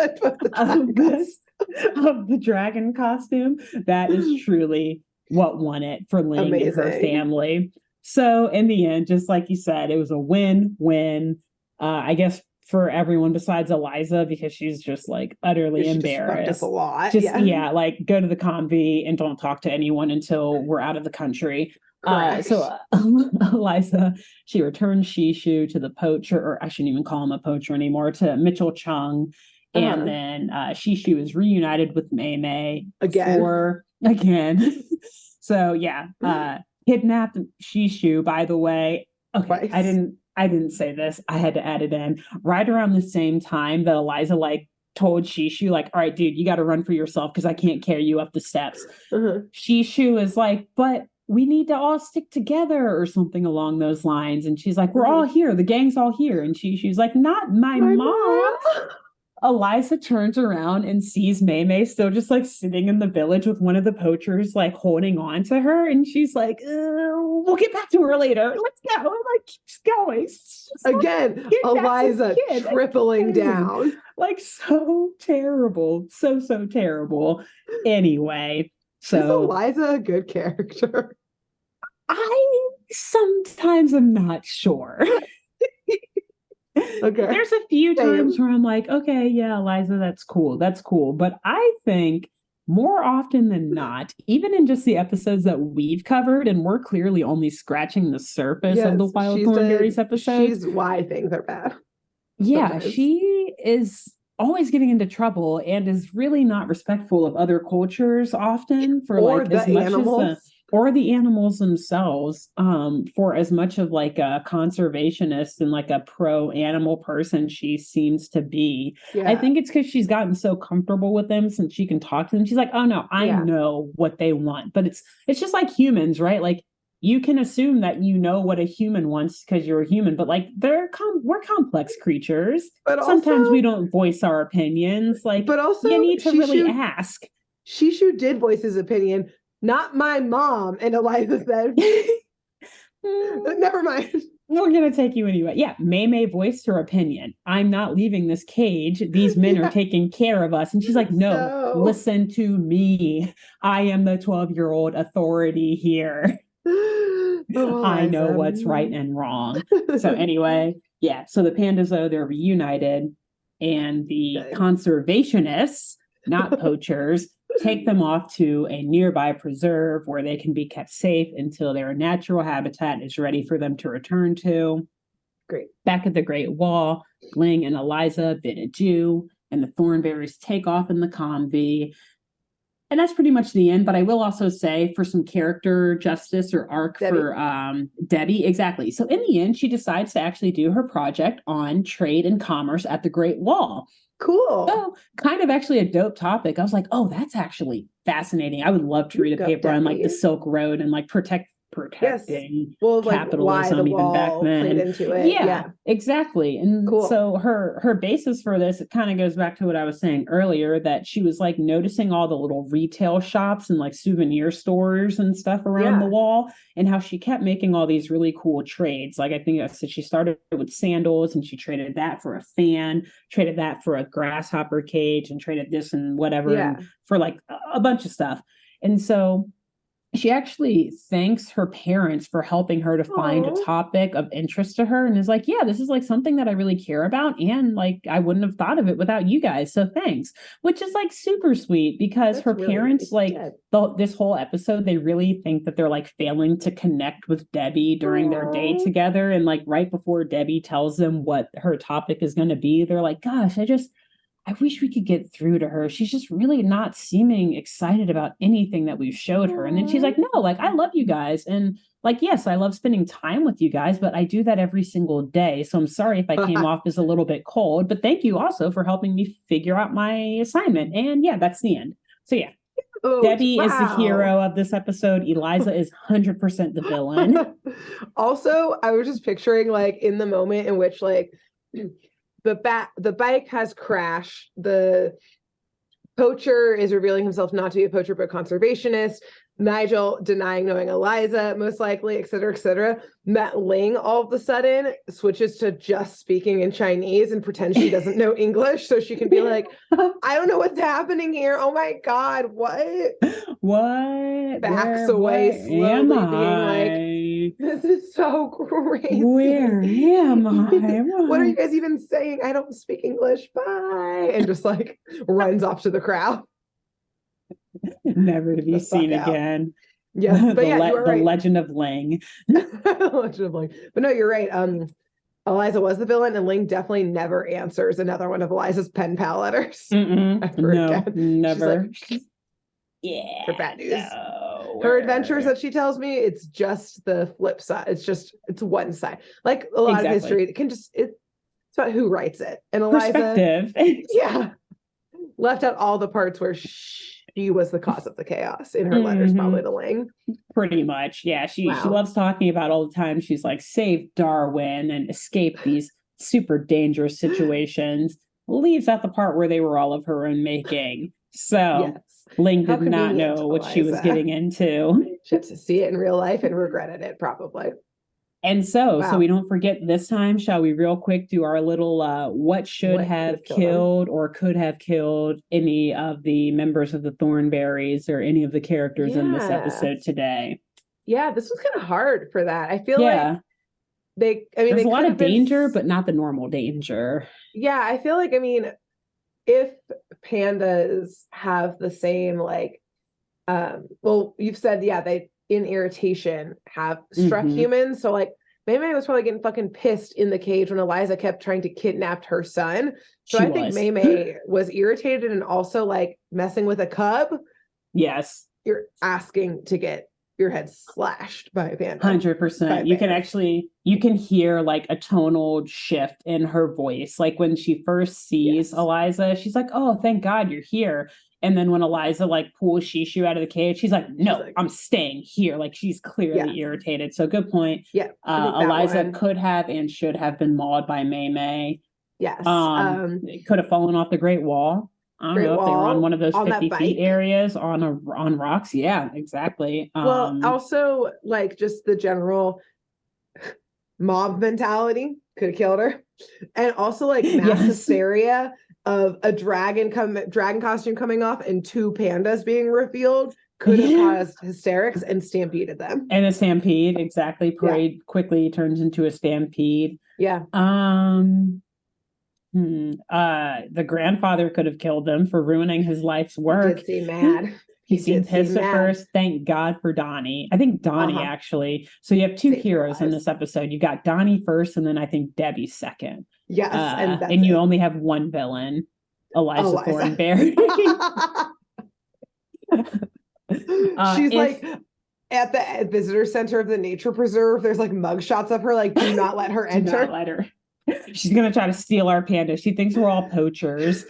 the dragon costume. That is truly what won it for Ling and her family. So, in the end, just like you said, it was a win-win. I guess for everyone besides Eliza, because she's just like utterly embarrassed. Just a lot. Yeah, like go to the convy and don't talk to anyone until we're out of the country. So Eliza, she returns Shishu to the poacher, or I shouldn't even call him a poacher anymore, to Mitchell Chung. And then Shishu is reunited with Mei Mei again. So yeah, kidnapped Shishu, by the way. Okay, twice. I didn't say this. I had to add it in. Right around the same time that Eliza like told Shishu, like, all right, dude, you got to run for yourself because I can't carry you up the steps. Shishu is like, but we need to all stick together or something along those lines. And she's like, we're all here. The gang's all here. And Shishu's like, not my mom. Eliza turns around and sees Mei Mei still just like sitting in the village with one of the poachers like holding on to her, and she's like, we'll get back to her later. Let's go. I'm like, keeps going. Again, Eliza tripling down. Like, so terrible. So terrible. Anyway, so is Eliza a good character? I sometimes am not sure. Okay. There's a few times where I'm like, okay, yeah, Eliza, that's cool. But I think more often than not, even in just the episodes that we've covered, and we're clearly only scratching the surface of the Wild Thornberrys episodes. She's why things are bad. Yeah, sometimes. She is always getting into trouble and is really not respectful of other cultures often for like as much animals. Or the animals themselves, for as much of like a conservationist and like a pro-animal person she seems to be. Yeah. I think it's because she's gotten so comfortable with them since she can talk to them. She's like, oh no, I know what they want. But it's just like humans, right? Like you can assume that you know what a human wants because you're a human, but like we're complex creatures. But sometimes also, we don't voice our opinions. Like, but also you need to really ask. Shishu did voice his opinion. Not my mom. And Eliza said, never mind. We're going to take you anyway. Yeah. Mei Mei voiced her opinion. I'm not leaving this cage. These men are taking care of us. And she's like, no, listen to me. I am the 12-year-old authority here. I know what's right and wrong. So anyway, yeah. So the pandas, though, they're reunited. And the conservationists, not poachers, take them off to a nearby preserve where they can be kept safe until their natural habitat is ready for them to return to. Great. Back at the Great Wall, Ling and Eliza bid adieu, and the Thornberrys take off in the convy. And that's pretty much the end. But I will also say, for some character justice or arc for Debbie, exactly. So in the end, she decides to actually do her project on trade and commerce at the Great Wall. Cool. So kind of actually a dope topic. I was like, oh, that's actually fascinating. I would love to read a paper on like the Silk Road and like protecting well, like why the capitalism even back wall then. played into it. Yeah, exactly. And Cool. so her basis for this, it kind of goes back to what I was saying earlier, that she was like noticing all the little retail shops and like souvenir stores and stuff around the wall, and how she kept making all these really cool trades. Like I think I said she started with sandals and she traded that for a fan, traded that for a grasshopper cage, and traded this and whatever and for like a bunch of stuff. And so she actually thanks her parents for helping her to find a topic of interest to her, and is like, yeah, this is like something that I really care about, and like I wouldn't have thought of it without you guys, so thanks. Which is like super sweet, because her parents, like this whole episode, they really think that they're like failing to connect with Debbie during their day together, and like right before Debbie tells them what her topic is going to be, they're like, gosh, I wish we could get through to her. She's just really not seeming excited about anything that we've showed her. And then she's like, no, like, I love you guys. And like, yes, I love spending time with you guys, but I do that every single day. So I'm sorry if I came off as a little bit cold, but thank you also for helping me figure out my assignment. And yeah, that's the end. So yeah, Debbie is the hero of this episode. Eliza is 100% the villain. Also, I was just picturing like in the moment in which like the bike has crashed. The poacher is revealing himself not to be a poacher, but a conservationist. Nigel denying knowing Eliza, most likely, et cetera, et cetera. Matt Ling all of a sudden switches to just speaking in Chinese and pretends she doesn't know English, so she can be like, I don't know what's happening here. Oh my God, what? Backs away slowly, being like, this is so crazy. Where am I? What are you guys even saying? I don't speak English. Bye. And just like runs off to the crowd. Never to be seen again. Yeah, but the Legend of Ling. Legend of Ling. But no, you're right. Eliza was the villain, and Ling definitely never answers another one of Eliza's pen pal letters. No, never. She's like, for bad news. Her adventures that she tells me, it's just the flip side. It's one side. Like a lot of history, it's about who writes it. And Eliza, left out all the parts where she was the cause of the chaos in her letters, probably to Ling. Pretty much. Yeah. She loves talking about all the time. She's like, save Darwin and escape these super dangerous situations. Leaves out the part where they were all of her own making. So Ling did not know what she was getting into. She had to see it in real life and regretted it, probably. And so we don't forget this time, shall we real quick do our little what should have killed or could have killed any of the members of the Thornberrys or any of the characters in this episode today? Yeah, this was kind of hard for that. I feel like there's a lot of danger, but not the normal danger. Yeah, I feel like, if pandas have the same like you've said they in irritation have struck humans, so like Mei Mei was probably getting fucking pissed in the cage when Eliza kept trying to kidnap her son. So I think Mei Mei was irritated and also like messing with a cub. Yes, you're asking to get your head slashed by a panda. 100%. You can hear like a tonal shift in her voice. Like when she first sees Eliza, she's like, oh, thank God you're here. And then when Eliza like pulls Shishu out of the cage, she's like, no, I'm staying here. Like she's clearly irritated. So good point. Yeah. Eliza could have and should have been mauled by Mei Mei. Yes. Could have fallen off the Great Wall. I don't know if they were on one of those 50 feet areas on rocks. Yeah, exactly. Well, also like just the general mob mentality could have killed her. And also like mass hysteria of a dragon costume coming off and two pandas being revealed could have caused hysterics and stampeded them. And a stampede, exactly. Parade quickly turns into a stampede. Yeah. The grandfather could have killed them for ruining his life's work. He did seem mad. He seemed pissed at first. Thank God for Donnie. I think Donnie actually. So you have two heroes in this episode. You got Donnie first, and then I think Debbie second. Yes, and you only have one villain, Eliza. Thornberry. She's like at the visitor center of the nature preserve. There's like mugshots of her. Like, do not let her enter. Do not let her. She's gonna try to steal our panda. She thinks we're all poachers.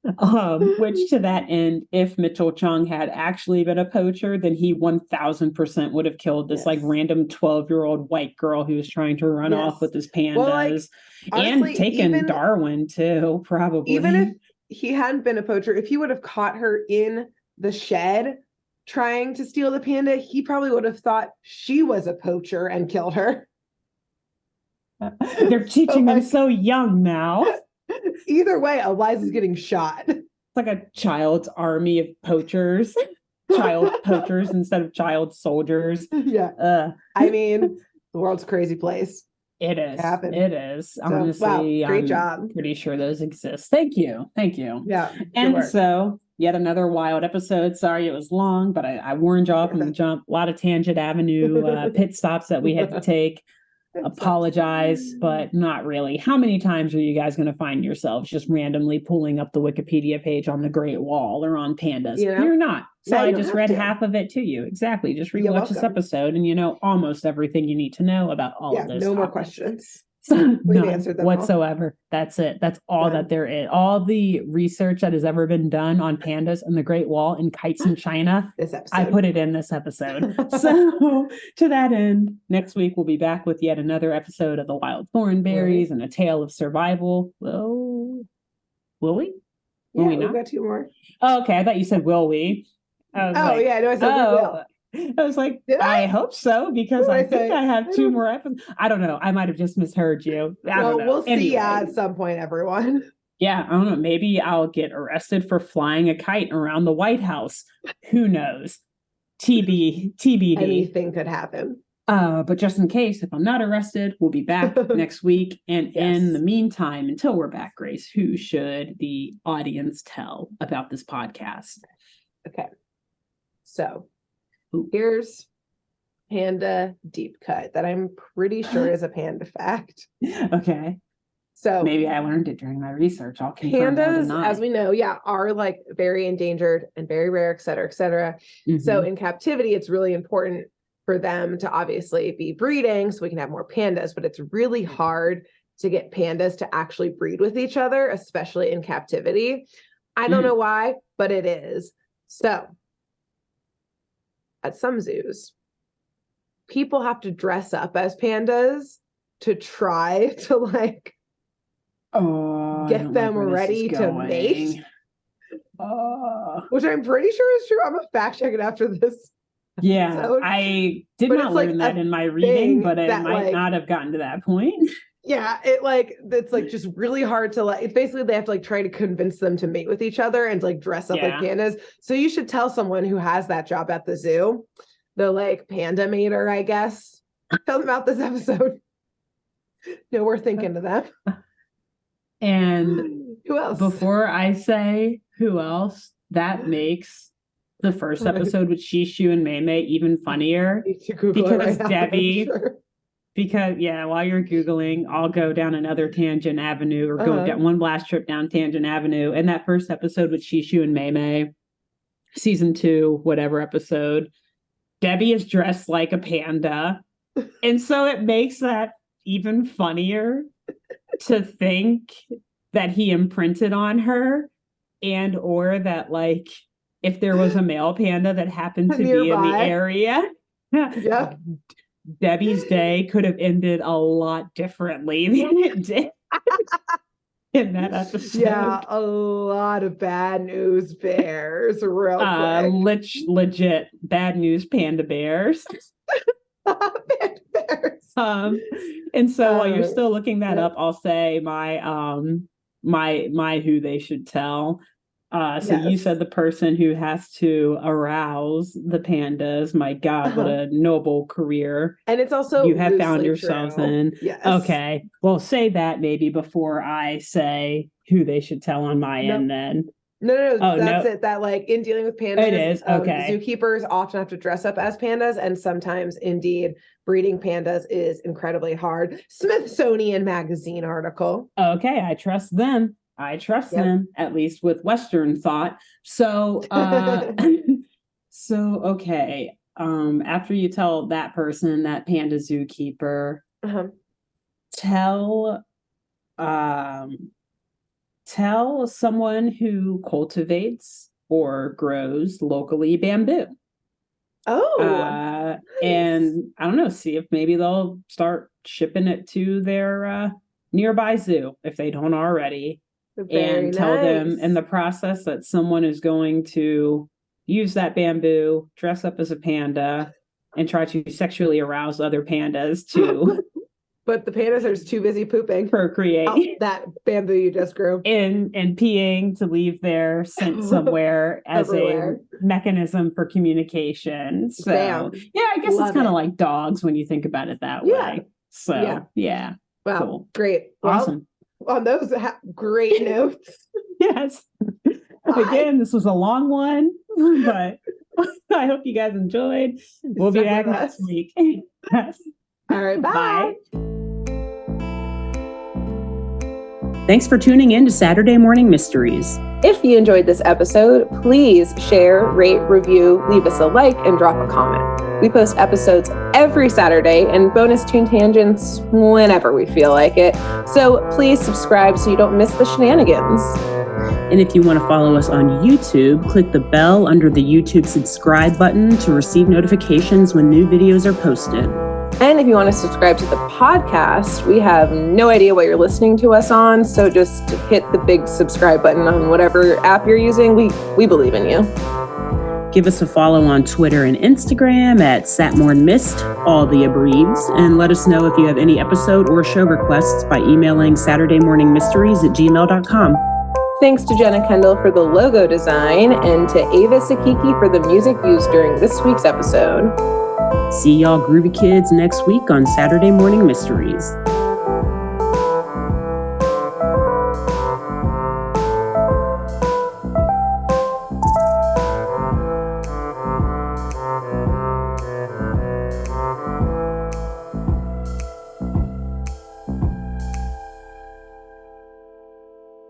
Which to that end, if Mitchell Chung had actually been a poacher, then he 1000% would have killed this like Yes. random 12-year-old white girl who was trying to run Yes. off with his Well, like, pandas and honestly, taken Darwin too, even if probably. he hadn't been a poacher, if he would have caught her in the shed trying to steal the panda, he probably would have thought she was a poacher and killed her. They're teaching him so young now. Either way, Eliza's getting shot. It's like a child's army of poachers. Child poachers instead of child soldiers. Yeah. I mean, the world's a crazy place. It is. It is. So, honestly, wow, great job. Pretty sure those exist. Thank you. Thank you. Yeah. And so yet another wild episode. Sorry it was long, but I warned y'all from the jump. A lot of Tangent Avenue pit stops that we had to take. Apologize, but not really. How many times are you guys going to find yourselves just randomly pulling up the Wikipedia page on the Great Wall or on pandas? You're not. So I just read half of it to you. Exactly. Just rewatch this episode and you know almost everything you need to know about all of this. No more questions. We've answered them whatsoever. All. That's it. That's all that there is. All the research that has ever been done on pandas and the Great Wall and kites in China, I put it in this episode. So to that end, next week we'll be back with yet another episode of the Wild Thornberrys and a tale of survival. Will we? Will we not? We've got 2 more. Oh, okay. I thought you said will we. I know I said we will. I was like, I hope so, because I think I have 2 more episodes. I don't know. I might have just misheard you. We'll see at some point, everyone. Yeah, I don't know. Maybe I'll get arrested for flying a kite around the White House. Who knows? TBD. Anything could happen. But just in case, if I'm not arrested, we'll be back next week. And in the meantime, until we're back, Grace, who should the audience tell about this podcast? Okay. So here's panda deep cut that I'm pretty sure is a panda fact. Okay. So maybe I learned it during my research. I'll confirm pandas, as we know, are like very endangered and very rare, et cetera, et cetera. Mm-hmm. So in captivity, it's really important for them to obviously be breeding so we can have more pandas, but it's really hard to get pandas to actually breed with each other, especially in captivity. I don't know why, but it is. So at some zoos, people have to dress up as pandas to try to like get them ready to mate. Which I'm pretty sure is true. I'm gonna fact check it after this. Yeah, episode. I did not learn that in my reading, but it might not have gotten to that point. Yeah, it's like just really hard to it's basically they have to like try to convince them to mate with each other and like dress up like pandas. So you should tell someone who has that job at the zoo, the like panda mater, I guess. Tell them about this episode. No, we're thinking of them. And who else? Before I say who else, that makes the first episode with Shishu and Maymay even funnier because Debbie. Because, while you're Googling, I'll go down another Tangent Avenue or go down one last trip down Tangent Avenue. And that first episode with Shishu and Maymay, season 2, whatever episode, Debbie is dressed like a panda. And so it makes that even funnier to think that he imprinted on her and or that like if there was a male panda that happened to be in the area. Yeah. Debbie's day could have ended a lot differently than it did in that episode. Yeah, a lot of bad news bears, real quick. Legit bad news panda bears. Panda bears. And so while you're still looking that up, I'll say my who they should tell. So you said the person who has to arouse the pandas. My God, what a noble career. And it's also you have found yourselves in. Yes. Okay. Well, say that maybe before I say who they should tell on my end then. No, that's it. That like in dealing with pandas, it is. Okay. Zookeepers often have to dress up as pandas, and sometimes indeed breeding pandas is incredibly hard. Smithsonian Magazine article. Okay, I trust them. them, at least with Western thought. So, okay. After you tell that person, that panda zookeeper, tell tell someone who cultivates or grows locally bamboo. Oh, and I don't know, see if maybe they'll start shipping it to their nearby zoo if they don't already. very Tell them nice. in the process that someone is going to use that bamboo, dress up as a panda, and try to sexually arouse other pandas to But the pandas are just too busy pooping procreate out that bamboo you just grew. and peeing to leave their scent somewhere as Everywhere. a mechanism for communication. So Bam. yeah, I guess Love it's kind of it. like dogs when you think about it that Yeah. way. So yeah. Wow, Cool. great. Well, Awesome. on those great notes. Yes. Again, this was a long one, but I hope you guys enjoyed. We'll be back next week. Yes. All right, bye. Thanks for tuning in to Saturday Morning Mysteries. If you enjoyed this episode, please share, rate, review, leave us a like, and drop a comment. We post episodes every Saturday and bonus tune tangents whenever we feel like it. So please subscribe so you don't miss the shenanigans. And if you want to follow us on YouTube, click the bell under the YouTube subscribe button to receive notifications when new videos are posted. And if you want to subscribe to the podcast, we have no idea what you're listening to us on, so just hit the big subscribe button on whatever app you're using. We believe in you. Give us a follow on Twitter and Instagram at SatmornMist, all the abreves, and let us know if you have any episode or show requests by emailing SaturdayMorningMysteries@gmail.com. Thanks to Jenna Kendall for the logo design and to Ava Sakiki for the music used during this week's episode. See y'all groovy kids next week on Saturday Morning Mysteries.